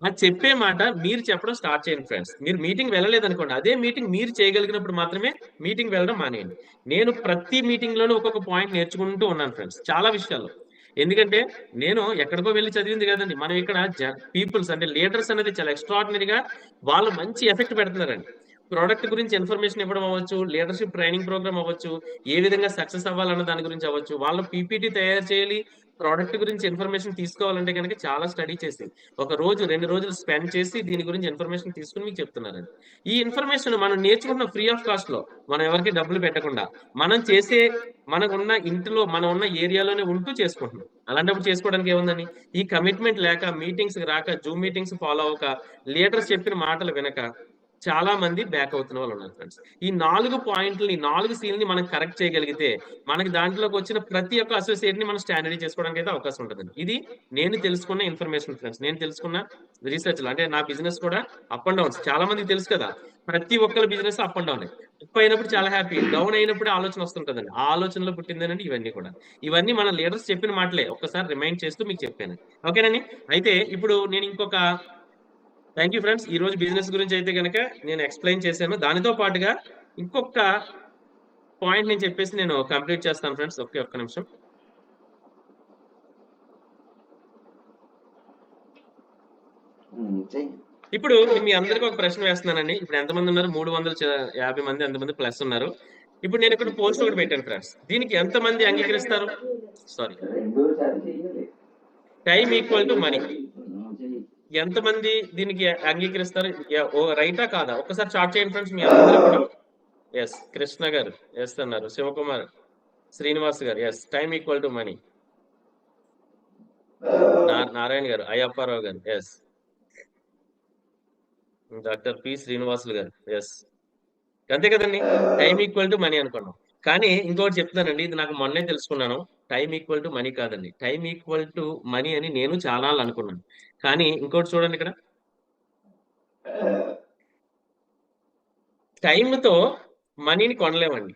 ఆ చెప్పే మాట మీరు చెప్పడం స్టార్ట్ చేయండి ఫ్రెండ్స్. మీరు మీటింగ్ వెళ్ళలేదు అనుకోండి, అదే మీటింగ్ మీరు చేయగలిగినప్పుడు మాత్రమే మీటింగ్ వెళ్ళడం మానేయండి. నేను ప్రతి మీటింగ్ లోనూ ఒక్కొక్క పాయింట్ నేర్చుకుంటూ ఉన్నాను ఫ్రెండ్స్, చాలా విషయాల్లో. ఎందుకంటే నేను ఎక్కడికో వెళ్ళి చదివింది కదండి, మనం ఇక్కడ పీపుల్స్ అంటే లీడర్స్ అనేది చాలా ఎక్స్ట్రాడినరీగా వాళ్ళు మంచి ఎఫెక్ట్ పెడుతున్నారండి. ప్రోడక్ట్ గురించి ఇన్ఫర్మేషన్ ఇవ్వడం అవ్వచ్చు, లీడర్షిప్ ట్రైనింగ్ ప్రోగ్రామ్ అవ్వచ్చు, ఏ విధంగా సక్సెస్ అవ్వాలన్న దాని గురించి అవ్వచ్చు, వాళ్ళు పీపీటీ తయారు చేయాలి, ప్రోడక్ట్ గురించి ఇన్ఫర్మేషన్ తీసుకోవాలంటే కనుక చాలా స్టడీ చేసి 1 రోజు 2 రోజులు స్పెండ్ చేసి దీని గురించి ఇన్ఫర్మేషన్ తీసుకుని మీకు చెప్తున్నారండి. ఈ ఇన్ఫర్మేషన్ మనం నేర్చుకుంటున్న ఫ్రీ ఆఫ్ కాస్ట్ లో, మనం ఎవరికి డబ్బులు పెట్టకుండా, మనం చేసే మనకున్న ఇంటిలో మనం ఉన్న ఏరియాలోనే ఉంటూ చేసుకుంటున్నాం. అలాంటప్పుడు చేసుకోవడానికి ఏముందని, ఈ కమిట్మెంట్ లేక, మీటింగ్స్ రాక, జూమ్ మీటింగ్స్ ఫాలో అవ్వక, లీడర్స్ చెప్పిన మాటలు వినక చాలా మంది బ్యాక్ అవుతున్న వాళ్ళు ఉన్నారు ఫ్రెండ్స్. ఈ 4 పాయింట్లని, 4 సీల్ని మనం కరెక్ట్ చేయగలిగితే మనకి దాంట్లోకి వచ్చిన ప్రతి ఒక్క అసోసియేట్ ని మనం స్టాండర్డ్ చేసుకోవడానికి అయితే అవకాశం ఉంటుందండి. ఇది నేను తెలుసుకున్న ఇన్ఫర్మేషన్ ఫ్రెండ్స్, నేను తెలుసుకున్న రీసెర్చ్. అంటే నా బిజినెస్ కూడా అప్ అండ్ డౌన్స్, చాలా మందికి తెలుసు కదా, ప్రతి ఒక్కరి business up and down. Up అయినప్పుడు చాలా హ్యాపీ, డౌన్ అయినప్పుడు ఆలోచన వస్తుంటదండి. ఆ ఆలోచనలో పుట్టిందేనండి ఇవన్నీ కూడా. ఇవన్నీ మన లీడర్స్ చెప్పిన మాటలే, ఒక్కసారి రిమైండ్ చేస్తూ మీకు చెప్పాను. ఓకేనండి. అయితే ఇప్పుడు నేను ఇంకొక, థ్యాంక్ యూ ఫ్రెండ్స్. ఈ రోజు బిజినెస్ గురించి అయితే కనుక నేను ఎక్స్ప్లెయిన్ చేశాను. దానితో పాటుగా ఇంకొక పాయింట్ నేను చెప్పేసి నేను కంప్లీట్ చేస్తాను ఫ్రెండ్స్. ఒక్క నిమిషం. ఇప్పుడు మీ అందరికి ఒక ప్రశ్న వేస్తున్నానండి. ఇప్పుడు ఎంతమంది ఉన్నారు, 350 మంది, ఎంతమంది ప్లస్ ఉన్నారు. ఇప్పుడు నేను ఇక్కడ పోస్ట్ ఒకటి పెట్టాను ఫ్రెండ్స్, దీనికి ఎంతమంది అంగీకరిస్తారు? Sorry, time equal to money. ఎంతమంది దీనికి అంగీకరిస్తారు? రైటా కాదా? ఒక్కసారి చాట్ చేయండి ఫ్రెండ్స్ మీ అందరూ కూడా. ఎస్, కృష్ణ గారు ఎస్ అన్నారు, శివకుమార్, శ్రీనివాస్ గారు yes, time equal to money. Narayana గారు, అయ్యప్పారావు గారు ఎస్, డాక్టర్ పి శ్రీనివాసులు గారు ఎస్. అంతే కదండి, టైం ఈక్వల్ టు మనీ అనుకున్నాం. కానీ ఇంకోటి చెప్తానండి, ఇది నాకు మొన్నే తెలుసుకున్నాను. టైం ఈక్వల్ టు మనీ కాదండి, టైం ఈక్వల్ టు మనీ అని నేను చాలా అనుకున్నాను. కానీ ఇంకోటి చూడండి, ఇక్కడ టైంతో మనీని కొనలేమండి.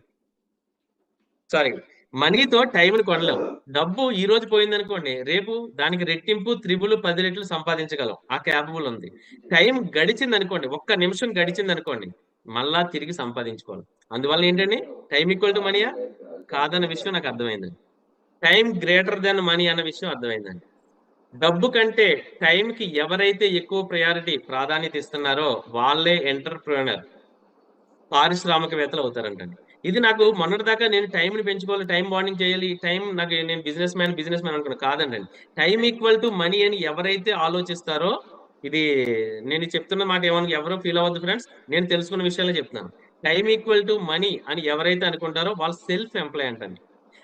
సారీ, మనీతో టైంని కొనలేము. డబ్బు ఈ రోజు పోయింది అనుకోండి, రేపు దానికి రెట్టింపు, త్రిబుల్, 10 రెట్లు సంపాదించగలం, ఆ క్యాపబుల్ ఉంది. టైం గడిచింది అనుకోండి, 1 నిమిషం గడిచింది అనుకోండి, మళ్ళా తిరిగి సంపాదించుకోవాలి. అందువల్ల ఏంటండి, టైం ఈక్వల్ టు మనీయా కాదన్న విషయం నాకు అర్థమైందండి. టైం గ్రేటర్ దెన్ మనీ అన్న విషయం అర్థమైందండి. డబ్బు కంటే టైంకి ఎవరైతే ఎక్కువ ప్రాధాన్యత ఇస్తున్నారో వాళ్ళే ఎంటర్‌ప్రెన్యూర్, పారిశ్రామికవేత్తలు అవుతారంటండి. ఇది నాకు మొన్నటిదాకా నేను టైంని పెంచుకోవాలి, టైం బాండింగ్ చేయాలి, టైం నాకు, నేను బిజినెస్ మ్యాన్ అనుకున్నాను. కాదండి, టైం ఈక్వల్ టు మనీ అని ఎవరైతే ఆలోచిస్తారో, ఇది నేను చెప్తున్న మాట ఏమన్నా ఎవరో ఫీల్ అవ్వద్దు ఫ్రెండ్స్, నేను తెలుసుకున్న విషయాలే చెప్తున్నాను. టైం ఈక్వల్ టు మనీ అని ఎవరైతే అనుకుంటారో వాళ్ళు సెల్ఫ్ ఎంప్లాయ్ అంటండి.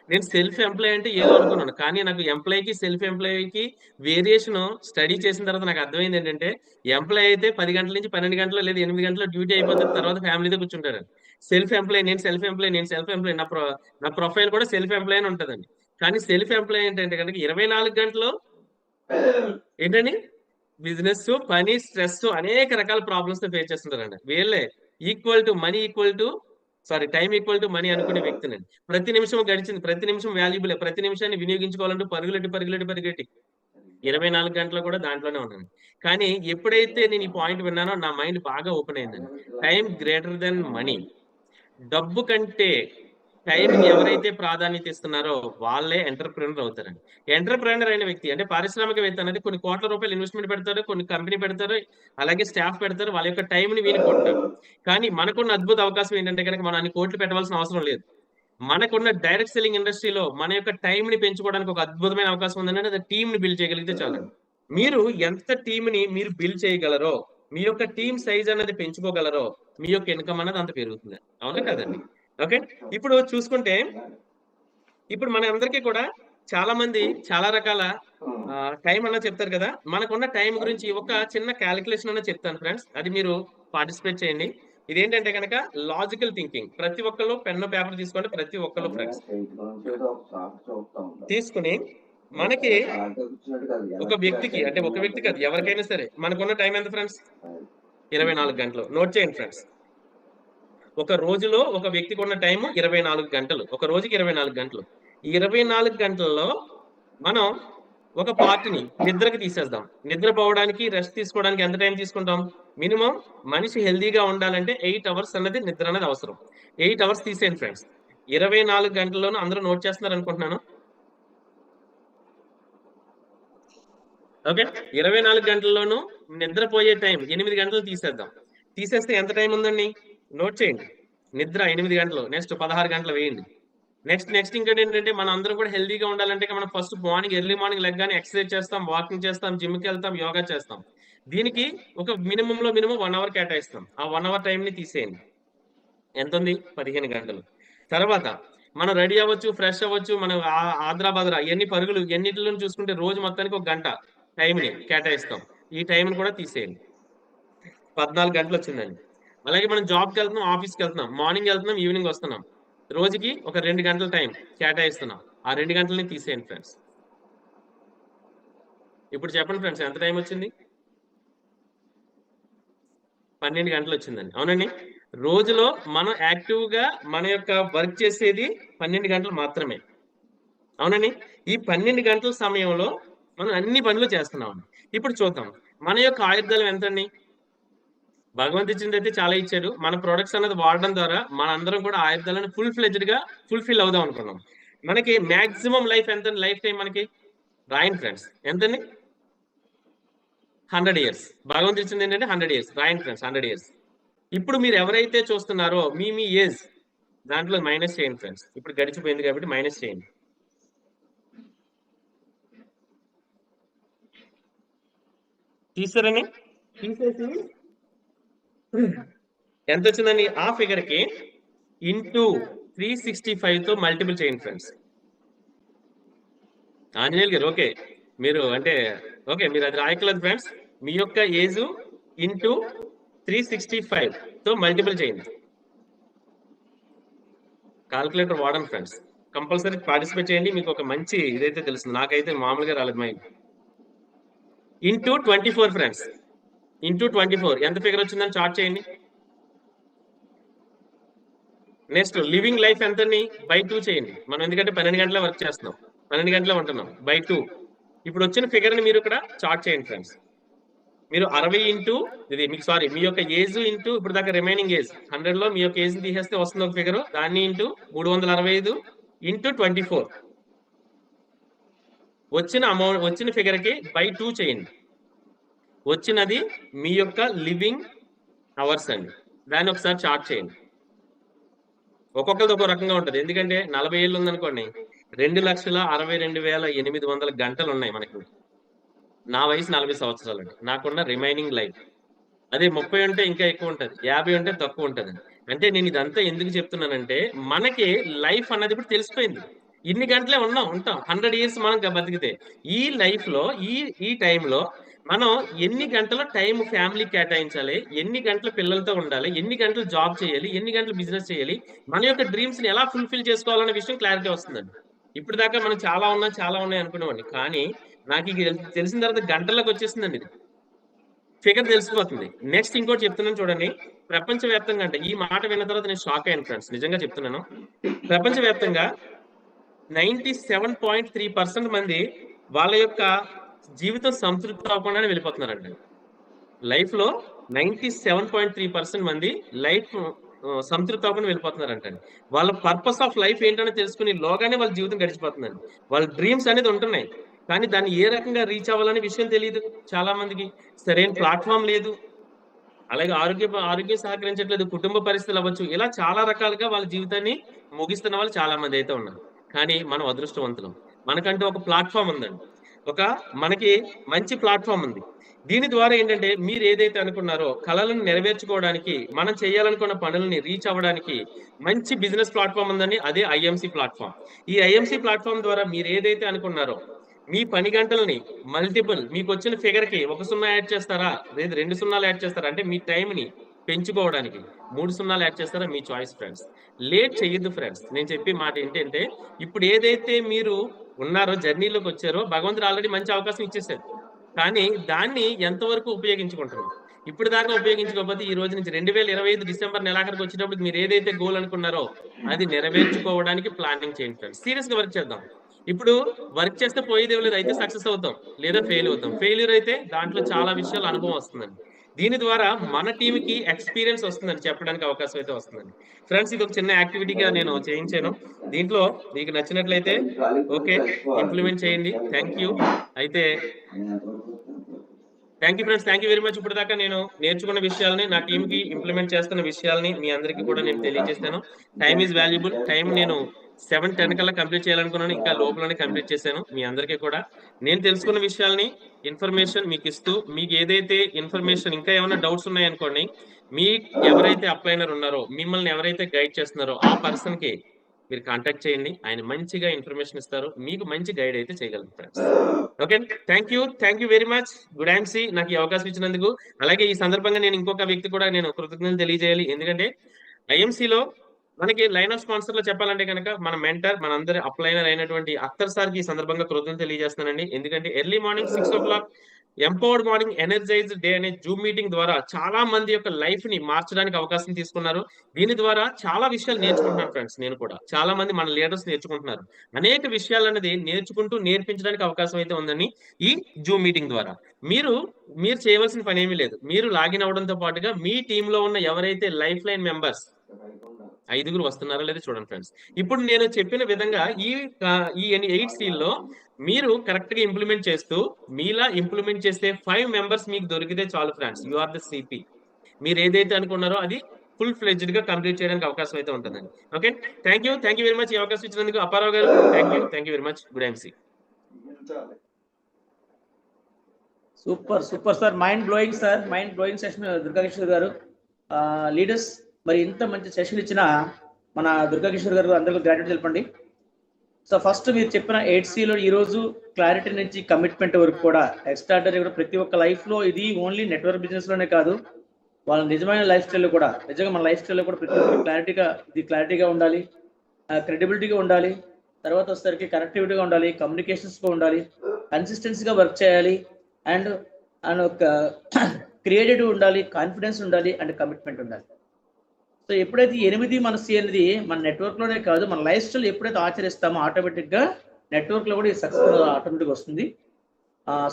నేను సెల్ఫ్ ఎంప్లాయ్ అంటే ఏదో అనుకున్నాను, కానీ నాకు ఎంప్లాయ్కి సెల్ఫ్ ఎంప్లాయ్కి వేరియేషన్ స్టడీ చేసిన తర్వాత నాకు అర్థమైంది ఏంటంటే, ఎంప్లాయ్ అయితే 10 గంటల నుంచి 12 గంటలు లేదా 8 గంటల డ్యూటీ అయిపోతుంది, తర్వాత ఫ్యామిలీతో కూర్చుంటారు. సెల్ఫ్ ఎంప్లాయ్, నేను సెల్ఫ్ ఎంప్లాయ్, నేను సెల్ఫ్ ఎంప్లాయ్, నా ప్రొఫైల్ కూడా సెల్ఫ్ ఎంప్లాయ్ అని ఉంటుందండి. కానీ సెల్ఫ్ ఎంప్లాయ్ ఏంటంటే కనుక 24 గంటలు ఏంటండి, బిజినెస్, పని, స్ట్రెస్, అనేక రకాల ప్రాబ్లమ్స్ తో ఫేస్ చేస్తుంటారండి. వీళ్ళే equal to money equal to time equal to money అనుకునే వ్యక్తినండి. ప్రతి నిమిషం గడిచింది, ప్రతి నిమిషం వాల్యుబుల్, ప్రతి నిమిషాన్ని వినియోగించుకోవాలంటూ పరుగులెట్టి 24 గంటలు కూడా దాంట్లోనే ఉన్నాను. కానీ ఎప్పుడైతే నేను ఈ పాయింట్ విన్నానో నా మైండ్ బాగా ఓపెన్ అయిందండి. Time greater than money. డబ్బు కంటే టైంకి ఎవరైతే ప్రాధాన్యత ఇస్తున్నారో వాళ్ళే ఎంటర్‌ప్రెన్యూర్ అవుతారండి. ఎంటర్‌ప్రెన్యూర్ అయిన వ్యక్తి అంటే పారిశ్రామికవేత్త అనేది కొన్ని కోట్ల రూపాయలు ఇన్వెస్ట్‌మెంట్ పెడతారు, కొన్ని కంపెనీ పెడతారు, అలాగే స్టాఫ్ పెడతారు. వాళ్ళ యొక్క టైంని వీళ్ళు కొంటారు. కానీ మనకున్న అద్భుత అవకాశం ఏంటంటే గనక మనం అన్ని కోట్లు పెట్టవలసిన అవసరం లేదు. మనకున్న డైరెక్ట్ సెల్లింగ్ ఇండస్ట్రీలో మన యొక్క టైంని పెంచుకోవడానికి ఒక అద్భుతమైన అవకాశం ఉందంటే అది టీంని బిల్డ్ చేయగలిగితే చాలండి. మీరు ఎంత టీంని మీరు బిల్డ్ చేయగలరో, మీ యొక్క టీం సైజ్ అనేది పెంచుకోగలరో, మీ యొక్క ఇన్కమ్ అనేది అంత పెరుగుతుంది. అవునా కదండి? ఓకే. ఇప్పుడు చూసుకుంటే ఇప్పుడు మన అందరికీ కూడా చాలా మంది చాలా రకాల టైం అన్న చెప్తారు కదా. మనకున్న టైం గురించి ఒక చిన్న క్యాలిక్యులేషన్ అన్న చెప్తాను ఫ్రెండ్స్. అది మీరు పార్టిసిపేట్ చేయండి. ఇదేంటంటే కనుక లాజికల్ థింకింగ్. ప్రతి ఒక్కళ్ళు పెన్ను పేపర్ తీసుకోండి. ప్రతి ఒక్కళ్ళు ఫ్రెండ్స్ తీసుకుని మనకి ఒక వ్యక్తికి అంటే ఒక వ్యక్తి కాదు ఎవరికైనా సరే మనకున్న టైం ఎంత ఫ్రెండ్స్? 24 గంటలు. నోట్ చేయండి ఫ్రెండ్స్. ఒక రోజులో ఒక వ్యక్తికి ఉన్న టైం 24 గంటలు. ఒక రోజుకి 24 గంటలు. ఈ 24 గంటల్లో మనం ఒక పార్ట్‌ని నిద్రకి తీసేద్దాం. నిద్రపోవడానికి, రెస్ట్ తీసుకోవడానికి ఎంత టైం తీసుకుంటాం? మినిమం మనిషి హెల్తీగా ఉండాలంటే 8 అవర్స్ అన్నది నిద్ర అనేది అవసరం. 8 అవర్స్ తీసేయండి ఫ్రెండ్స్. 24 గంటల్లోనూ అందరూ నోట్ చేస్తున్నారు అనుకుంటున్నాను. ఓకే. 24 గంటల్లోనూ నిద్రపోయే టైం 8 గంటలు తీసేద్దాం. తీసేస్తే ఎంత టైం ఉందండి? నోట్ చేయండి. నిద్ర 8 గంటలు. నెక్స్ట్ 16 గంటలు వేయండి. నెక్స్ట్ ఇంకోటి ఏంటంటే మనం అందరం కూడా హెల్తీగా ఉండాలంటే మనం ఫస్ట్ ఎర్లీ మార్నింగ్ లెగ్గానే ఎక్సర్సైజ్ చేస్తాం, వాకింగ్ చేస్తాం, జిమ్‌కి వెళ్తాం, యోగా చేస్తాం. దీనికి ఒక మినిమం 1 అవర్ కేటాయిస్తాం. ఆ 1 అవర్ టైంని తీసేయండి. ఎంతుంది? 15 గంటలు. తర్వాత మనం రెడీ అవ్వచ్చు, ఫ్రెష్ అవ్వచ్చు, మనం ఆద్రా ఎన్ని పరుగులు ఎన్నిటిలో చూసుకుంటే రోజు మొత్తానికి ఒక గంట టైంని కేటాయిస్తాం. ఈ టైంని కూడా తీసేయండి. 14 గంటలు వచ్చిందండి. అలాగే మనం జాబ్‌కి వెళ్తున్నాం, ఆఫీస్‌కి వెళ్తున్నాం, మార్నింగ్ వెళ్తున్నాం, ఈవినింగ్ వస్తున్నాం. రోజుకి ఒక 2 గంటల టైం కేటాయిస్తున్నాం. ఆ 2 గంటలని తీసేయండి ఫ్రెండ్స్. ఇప్పుడు చెప్పండి ఫ్రెండ్స్ ఎంత టైం వచ్చింది? 12 గంటలు వచ్చిందండి. అవునండి. రోజులో మనం యాక్టివ్‌గా మన యొక్క వర్క్ చేసేది 12 గంటలు మాత్రమే. అవునండి. ఈ 12 గంటల సమయంలో మనం అన్ని పనులు చేస్తున్నాం. ఇప్పుడు చూద్దాం. మన యొక్క ఆయుర్దాయం ఎంతండి? భగవంతుడు ఇచ్చిందైతే చాలా ఇచ్చాడు. మన ప్రొడక్ట్స్ అన్నది వాడడం ద్వారా మనందరం కూడా ఆయుర్దాలను ఫ్లెడ్జ్డ్‌గా ఫుల్‌ఫిల్ అవుదాం అనుకున్నాం. మనకి మాక్సిమం లైఫ్ ఎంతండి? లైఫ్ టైం మనకి రాయండి ఫ్రెండ్స్. ఎంతండి? 100 ఇయర్స్. భగవంతుడు ఇచ్చింది ఏంటంటే 100 ఇయర్స్. రాయండి ఫ్రెండ్స్ 100 ఇయర్స్. ఇప్పుడు మీరు ఎవరైతే చూస్తున్నారో మీ ఏజ్ దాంట్లో మైనస్ చేయండి ఫ్రెండ్స్. ఇప్పుడు గడిచిపోయింది కాబట్టి మైనస్ చేయండి. తీసారని తీసేసి ఎంత వచ్చిందని ఆ ఫిగర్ కి ఇంటూ 365తో మల్టిపుల్ చేయండి ఫ్రెండ్స్. ఆంజనేయులు గారు ఓకే మీరు అంటే ఓకే మీరు అది రాయట్లేదు ఫ్రెండ్స్. మీ యొక్క ఏజ్ ఇంటూ 365తో మల్టిపుల్ చేయండి. కాల్కులేటర్ వాడండి ఫ్రెండ్స్. కంపల్సరీ పార్టిసిపేట్ చేయండి. మీకు ఒక మంచి ఇదైతే తెలుస్తుంది. నాకైతే మామూలుగా రాలేదు మైండ్. Into 24 friends. ఇంటూ 24 ఎంత ఫిగర్ వచ్చిందని చార్ట్ చేయండి. నెక్స్ట్ లివింగ్ లైఫ్ ఎంతని బై 2 చేయండి. మనం ఎందుకంటే 12 గంటలే వర్క్ చేస్తున్నాం, 12 గంటలే ఉంటున్నాం. బై 2 ఇప్పుడు వచ్చిన ఫిగర్ ని మీరు ఇక్కడ చార్ట్ చేయండి ఫ్రెండ్స్. మీరు 60 ఇంటూ ఇది మీకు మీ యొక్క ఏజ్ ఇంటూ ఇప్పుడు దాకా రిమైనింగ్ ఏజ్ 100లో మీ యొక్క ఏజ్ తీసేస్తే వస్తుంది ఒక ఫిగర్. దాన్ని ఇంటూ 365 ఇంటూ 24 వచ్చిన ఫిగర్ కి బై 2 చేయండి. వచ్చినది మీ యొక్క లివింగ్ అవర్స్ అండి. దాన్ని ఒకసారి చార్ట్ చేయండి. ఒక్కొక్కరిది ఒక్కో రకంగా ఉంటది. ఎందుకంటే 40 ఏళ్ళు ఉందనుకోండి 2,62,800 గంటలు ఉన్నాయి మనకి. నా వయసు 40 సంవత్సరాలు అండి. నాకున్న రిమైనింగ్ లైఫ్ అదే 30 ఉంటే ఇంకా ఎక్కువ ఉంటది, 50 ఉంటే తక్కువ ఉంటది. అంటే నేను ఇదంతా ఎందుకు చెప్తున్నానంటే మనకి లైఫ్ అన్నది ఇప్పుడు తెలిసిపోయింది. ఇన్ని గంటలే ఉంటాం 100 ఇయర్స్ మనం బతికితే ఈ లైఫ్ లో ఈ టైంలో మనం ఎన్ని గంటల టైం ఫ్యామిలీ కేటాయించాలి, ఎన్ని గంటలు పిల్లలతో ఉండాలి, ఎన్ని గంటలు జాబ్ చేయాలి, ఎన్ని గంటలు బిజినెస్ చేయాలి, మన యొక్క డ్రీమ్స్ ని ఎలా ఫుల్ఫిల్ చేసుకోవాలనే విషయం క్లారిటీ వస్తుందండి. ఇప్పుడు దాకా మనం చాలా ఉన్నాయి అనుకునేవాడిని. కానీ నాకు తెలిసిన తర్వాత గంటల్లోకి వచ్చేసిందండి ఇది. ఫిగర్ తెలిసిపోతుంది. నెక్స్ట్ ఇంకోటి చెప్తున్నాను చూడండి, ప్రపంచవ్యాప్తంగా అంటే ఈ మాట విన్న తర్వాత నేను షాక్ అయ్యాను ఫ్రెండ్స్, నిజంగా చెప్తున్నాను. ప్రపంచవ్యాప్తంగా 97.3% మంది వాళ్ళ యొక్క జీవితం సంతృప్తి అవ్వకుండానే వెళ్ళిపోతున్నారండి. లైఫ్ లో 97.3% మంది లైఫ్ సంతృప్తి అవ్వకుండా వెళ్ళిపోతున్నారంటండి. వాళ్ళ పర్పస్ ఆఫ్ లైఫ్ ఏంటనే తెలుసుకుని లోగానే వాళ్ళ జీవితం గడిచిపోతుందండి. వాళ్ళ డ్రీమ్స్ అనేది ఉంటున్నాయి, కానీ దాన్ని ఏ రకంగా రీచ్ అవ్వాలనే విషయం తెలియదు చాలా మందికి. సరైన ప్లాట్ఫామ్ లేదు, అలాగే ఆరోగ్యం సహకరించట్లేదు, కుటుంబ పరిస్థితులు అవ్వచ్చు, ఇలా చాలా రకాలుగా వాళ్ళ జీవితాన్ని ముగిస్తున్న వాళ్ళు చాలా మంది అయితే ఉన్నారు. కానీ మనం అదృష్టవంతులం, మనకంటూ ఒక ప్లాట్ఫామ్ ఉందండి. మనకి మంచి ప్లాట్ఫామ్ ఉంది. దీని ద్వారా ఏంటంటే మీరు ఏదైతే అనుకున్నారో కళలను నెరవేర్చుకోవడానికి, మనం చేయాలనుకున్న పనులని రీచ్ అవ్వడానికి మంచి బిజినెస్ ప్లాట్ఫామ్ ఉందండి. అదే ఐఎంసి ప్లాట్ఫామ్. ఈ ఐఎంసి ప్లాట్ఫామ్ ద్వారా మీరు ఏదైతే అనుకున్నారో మీ పని గంటలని మల్టిపుల్, మీకు వచ్చిన ఫిగర్ కి 1 సున్నా యాడ్ చేస్తారా, లేదు 2 సున్నాలు యాడ్ చేస్తారా, అంటే మీ టైం ని పెంచుకోవడానికి 3 సున్నాలు యాడ్ చేస్తారా, మీ చాయిస్ ఫ్రెండ్స్. లేట్ చెయ్యొద్దు ఫ్రెండ్స్. నేను చెప్పే మాట ఏంటంటే ఇప్పుడు ఏదైతే మీరు ఉన్నారో, జర్నీలోకి వచ్చారో, భగవంతుడు ఆల్రెడీ మంచి అవకాశం ఇచ్చేసారు, కానీ దాన్ని ఎంతవరకు ఉపయోగించుకుంటున్నాం. ఇప్పుడు దాకా ఉపయోగించుకోకపోతే ఈ రోజు నుంచి 2025 డిసెంబర్ నెలాఖరికి వచ్చేటప్పుడు మీరు ఏదైతే గోల్ అనుకున్నారో అది నెరవేర్చుకోవడానికి ప్లానింగ్ చేయండి ఫ్రెండ్స్. సీరియస్ గా వర్క్ చేద్దాం. ఇప్పుడు వర్క్ చేస్తే పోయేదేం లేదు, అయితే సక్సెస్ అవుతాం లేదా ఫెయిల్ అవుతాం. ఫెయిల్యూర్ అయితే దాంట్లో చాలా విషయాలు అనుభవం వస్తుందండి. దీని ద్వారా మన టీంకి ఎక్స్పీరియన్స్ వస్తుందని చెప్పడానికి అవకాశం అయితే వస్తుందండి. ఫ్రెండ్స్, ఇది ఒక చిన్న యాక్టివిటీగా నేను చేయించాను. దీంట్లో మీకు నచ్చినట్లయితే ఓకే, ఇంప్లిమెంట్ చేయండి. Thank you. అయితే thank you friends, thank you very much. ఇప్పుడు దాకా నేను నేర్చుకున్న విషయాలని, నా టీమ్ కి ఇంప్లిమెంట్ చేస్తున్న విషయాలని మీ అందరికీ కూడా నేను తెలియజేస్తాను. Time is valuable. టైం నేను 7:10 కల్లా కంప్లీట్ చేయాలనుకున్నాను, ఇంకా లోపలనే కంప్లీట్ చేశాను. మీ అందరికీ కూడా నేను తెలుసుకున్న విషయాల్ని ఇన్ఫర్మేషన్ మీకు ఇస్తూ, మీకు ఏదైతే ఇన్ఫర్మేషన్ ఇంకా ఏమైనా డౌట్స్ ఉన్నాయనుకోండి, మీ ఎవరైతే అప్లైనర్ ఉన్నారో, మిమ్మల్ని ఎవరైతే గైడ్ చేస్తున్నారో ఆ పర్సన్ కి మీరు కాంటాక్ట్ చేయండి. ఆయన మంచిగా ఇన్ఫర్మేషన్ ఇస్తారు, మీకు మంచి గైడ్ అయితే చేయగలరు friends. Okay, thank you very much. Good IMC నాకు ఈ అవకాశం ఇచ్చినందుకు. అలాగే ఈ సందర్భంగా నేను ఇంకొక వ్యక్తి కూడా నేను కృతజ్ఞతలు తెలియజేయాలి. ఎందుకంటే ఐఎంసీలో మనకి లైన్ ఆఫ్ స్పాన్సర్ లో చెప్పాలంటే కనుక మన మెంటర్, మనందరి అప్లైనర్ అయినటువంటి అఖ్తర్ సార్ కి ఈ సందర్భంగా కృతజ్ఞతలు తెలియజేస్తానండి. ఎందుకంటే early morning 6 o'clock empowered morning energized day అనే జూమ్ మీటింగ్ ద్వారా చాలా మంది యొక్క లైఫ్ ని మార్చడానికి అవకాశం తీసుకున్నారు. దీని ద్వారా చాలా విషయాలు నేర్చుకుంటున్నాను ఫ్రెండ్స్. నేను కూడా చాలా మంది మన లీడర్స్ నేర్చుకుంటున్నారు. అనేక విషయాలు అనేది నేర్చుకుంటూ నేర్పించడానికి అవకాశం అయితే ఉందని ఈ జూమ్ మీటింగ్ ద్వారా. మీరు చేయవలసిన పని ఏమీ లేదు. మీరు లాగిన్ అవడంతో పాటుగా మీ టీమ్ లో ఉన్న ఎవరైతే లైఫ్ లైన్ మెంబర్స్ 5 వస్తున్నారా లేదా చూడండి ఫ్రెండ్స్. ఇప్పుడు నేను చెప్పిన విధంగా ఈ 8C లో మీరు కరెక్ట్ గా ఇంప్లిమెంట్ చేస్తూ, మీలా ఇంప్లిమెంట్ చేస్తే 5 మెంబర్స్ మీకు దొరికితే చాలు friends. You are the CP. మీరు ఏదైతే అనుకున్నారో అది ఫుల్ ఫ్లెడ్జ్డ్ గా కంప్లీట్ చేయడానికి అవకాశం అయితే ఉంటుందండి. Okay, thank you very much. ఈ అవకాశం ఇచ్చినందుకు అప్పారావు గారు thank you very much. Good IMC. Super sir, mind blowing session Durga Kishore గారు. లీడర్స్, మరి ఇంత మంచి సెషన్ ఇచ్చిన మన దుర్గా కిషోర్ గారు అందరికీ గ్రాట్యులేట్ తెలపండి. సో ఫస్ట్ మీరు చెప్పిన 8Cలో ఈరోజు క్లారిటీ నుంచి కమిట్మెంట్ వరకు కూడా ఎక్స్ట్రాడనరీ కూడా ప్రతి ఒక్క లైఫ్లో, ఇది ఓన్లీ నెట్వర్క్ బిజినెస్లోనే కాదు, వాళ్ళ నిజమైన లైఫ్ స్టైల్లో కూడా, నిజంగా మన లైఫ్ స్టైల్లో కూడా ప్రతి ఒక్కరు క్లారిటీగా ఉండాలి, క్రెడిబిలిటీగా ఉండాలి, తర్వాత వచ్చేసరికి కనెక్టివిటీగా ఉండాలి, కమ్యూనికేషన్స్గా ఉండాలి, కన్సిస్టెన్సీగా వర్క్ చేయాలి, అండ్ ఒక క్రియేటివ్ ఉండాలి, కాన్ఫిడెన్స్ ఉండాలి, అండ్ కమిట్మెంట్ ఉండాలి. సో ఎప్పుడైతే 8 మన C అనేది మన నెట్వర్క్లోనే కాదు, మన లైఫ్ స్టైల్ ఎప్పుడైతే ఆచరిస్తామో ఆటోమేటిక్గా నెట్వర్క్లో కూడా ఈ సక్సెస్ ఆటోమేటిక్గా వస్తుంది.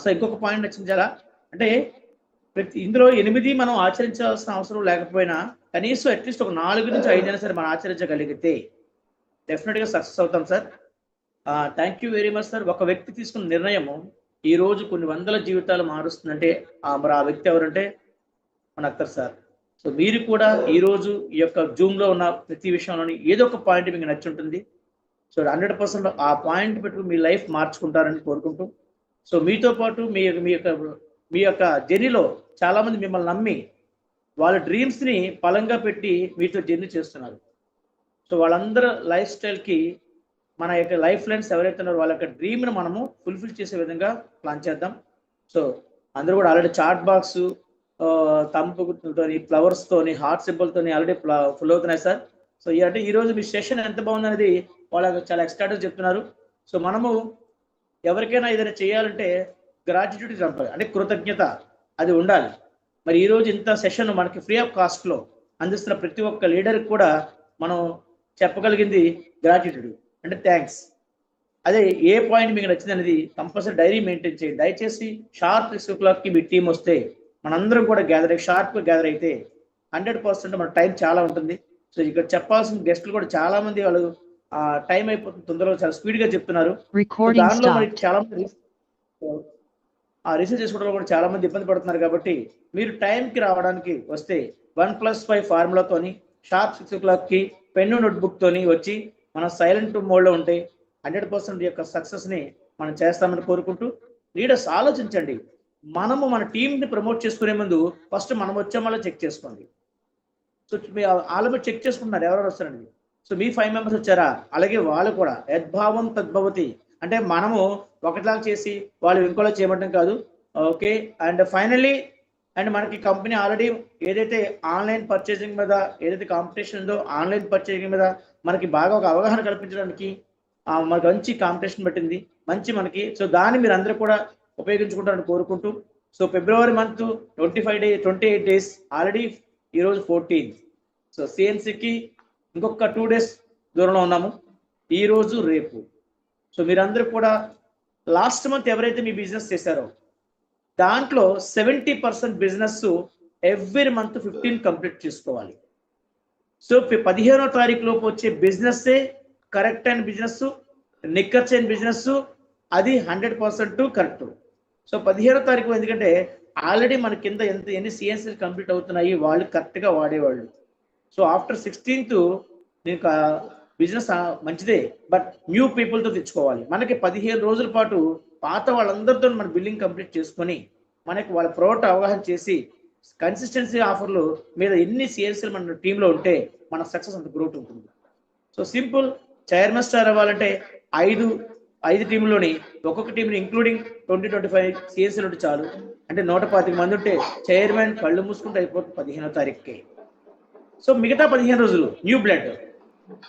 సో ఇంకొక పాయింట్ నచ్చింది చాలా, అంటే ఇందులో 8 మనం ఆచరించాల్సిన అవసరం లేకపోయినా కనీసం అట్లీస్ట్ ఒక 4 నుంచి 5 అయినా సరే మనం ఆచరించగలిగితే డెఫినెట్గా సక్సెస్ అవుతాం sir. Thank you very much sir. ఒక వ్యక్తి తీసుకున్న నిర్ణయము ఈ రోజు కొన్ని వందల జీవితాలు మారుస్తుందంటే మరి ఆ వ్యక్తి ఎవరంటే మన అఖ్తర్ సార్. సో మీరు కూడా ఈరోజు ఈ యొక్క జూమ్లో ఉన్న ప్రతి విషయంలోని ఏదో ఒక పాయింట్ మీకు నచ్చి ఉంటుంది. సో 100% ఆ పాయింట్ పెట్టుకుని మీ లైఫ్ మార్చుకుంటారని కోరుకుంటూ, సో మీతో పాటు మీ యొక్క జర్నీలో చాలామంది మిమ్మల్ని నమ్మి వాళ్ళ డ్రీమ్స్ని బలంగా పెట్టి మీతో జర్నీ చేస్తున్నారు. సో వాళ్ళందరూ లైఫ్ స్టైల్కి మన యొక్క లైఫ్ లైన్స్ ఎవరైతే ఉన్నారో వాళ్ళ యొక్క డ్రీమ్ని మనము ఫుల్ఫిల్ చేసే విధంగా ప్లాన్ చేద్దాం. సో అందరూ కూడా ఆల్రెడీ చాట్ బాక్స్ తంపు గుర్తులతోని, ఫ్లవర్స్తోని, హార్ట్ సింబల్తోని ఆల్రెడీ ఫుల్ అవుతున్నాయి సార్. సో అంటే ఈరోజు మీ సెషన్ ఎంత బాగుందనేది వాళ్ళకి చాలా ఎక్స్ట్రాగా చెప్తున్నారు. సో మనము ఎవరికైనా ఏదైనా చేయాలంటే గ్రాటిట్యూడ్ చంపాలి, అంటే కృతజ్ఞత అది ఉండాలి. మరి ఈ రోజు ఇంత సెషన్ మనకి ఫ్రీ ఆఫ్ కాస్ట్ లో అందిస్తున్న ప్రతి ఒక్క లీడర్ కూడా మనం చెప్పగలిగింది గ్రాటిట్యూడ్ అంటే థ్యాంక్స్. అదే ఏ పాయింట్ మీకు నచ్చింది అనేది కంపల్సరీ డైరీ మెయింటైన్ చేయండి. దయచేసి షార్ప్ 6 o'clock మీ టీం వస్తే మనందరం కూడా షార్ప్గా గ్యాదర్ అయితే 100% మన టైం చాలా ఉంటుంది. సో ఇక్కడ చెప్పాల్సిన గెస్టులు కూడా చాలా మంది వాళ్ళు టైం అయిపోతుంది తొందరగా, చాలా స్పీడ్గా చెప్తున్నారు. దానిలో మనకి చాలా మంది రిసీవ్ చేసుకోవడంలో కూడా చాలా మంది ఇబ్బంది పడుతున్నారు. కాబట్టి మీరు టైంకి రావడానికి వస్తే 1+5 ఫార్ములాతోని షార్ప్ 6 o'clock పెన్ను నోట్బుక్ తోని వచ్చి మనం సైలెంట్ మోడ్లో ఉంటే 100% యొక్క సక్సెస్ని మనం చేస్తామని కోరుకుంటూ, లీడర్స్ ఆలోచించండి. మనము మన టీంని ప్రమోట్ చేసుకునే ముందు ఫస్ట్ మనం వచ్చే మళ్ళీ చెక్ చేసుకోండి. సో ఆల్రెడీ చెక్ చేసుకుంటున్నారు ఎవరెవరు వస్తారండి. సో మీ 5 members వచ్చారా, అలాగే వాళ్ళు కూడా యద్భావం తద్భవతి అంటే మనము ఒకటిలాగా చేసి వాళ్ళు ఇంకోలా చేయమంటాం కాదు. ఓకే. అండ్ ఫైనల్లీ మనకి కంపెనీ ఆల్రెడీ ఏదైతే ఆన్లైన్ పర్చేసింగ్ మీద ఏదైతే కాంపిటీషన్ ఉందో ఆన్లైన్ పర్చేసింగ్ మీద మనకి బాగా ఒక అవగాహన కల్పించడానికి మనకి మంచి కాంపిటీషన్ పెట్టింది మంచి మనకి. సో దాన్ని మీరు అందరూ కూడా ఉపయోగించుకుంటారని కోరుకుంటూ, so February month 28 days already ఈరోజు 14. సో సిఎన్సికి ఇంకొక 2 days దూరంలో ఉన్నాము, ఈరోజు రేపు. సో మీరందరూ కూడా లాస్ట్ మంత్ ఎవరైతే మీ బిజినెస్ చేశారో దాంట్లో 70% బిజినెస్ ఎవ్రీ మంత్ 15 కంప్లీట్ చేసుకోవాలి. సో 15వ తారీఖు లోపు వచ్చే బిజినెస్సే కరెక్ట్ అయిన బిజినెస్, నిక్కర్స్ అయిన బిజినెస్, అది 100% కరెక్ట్. సో 15వ తారీఖు ఎందుకంటే ఆల్రెడీ మన కింద ఎన్ని సిఎన్సీ కంప్లీట్ అవుతున్నాయి వాళ్ళు కరెక్ట్గా వాడేవాళ్ళు. సో ఆఫ్టర్ 16th దీనికి బిజినెస్ మంచిదే, బట్ న్యూ పీపుల్తో తెచ్చుకోవాలి. మనకి 15 రోజుల పాటు పాత వాళ్ళందరితో మన బిల్లింగ్ కంప్లీట్ చేసుకొని మనకి వాళ్ళ ప్రోడక్ట్ అవగాహన చేసి కన్సిస్టెన్సీ ఆఫర్లు మీద ఎన్ని సిఎన్సీలు మన టీంలో ఉంటే మన సక్సెస్ అంత గ్రోత్ ఉంటుంది. సో సింపుల్, చైర్మన్ స్టార్ అవ్వాలంటే 5 టీంలోని ఒక్కొక్క టీంని ఇంక్లూడింగ్ 20-25 సిఎన్సీలు ఉంటే చాలు. అంటే 125 మంది ఉంటే చైర్మన్ కళ్ళు మూసుకుంటే అయిపోతుంది 15వ తారీఖుకి. సో మిగతా 15 రోజులు న్యూ బ్లడ్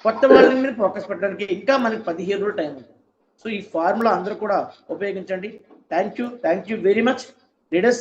కొత్త వాళ్ళ మీద ఫోకస్ పెట్టడానికి ఇంకా మనకి 15 రోజులు టైం ఉంటుంది. సో ఈ ఫార్ములా అందరూ కూడా ఉపయోగించండి. Thank you very much leaders.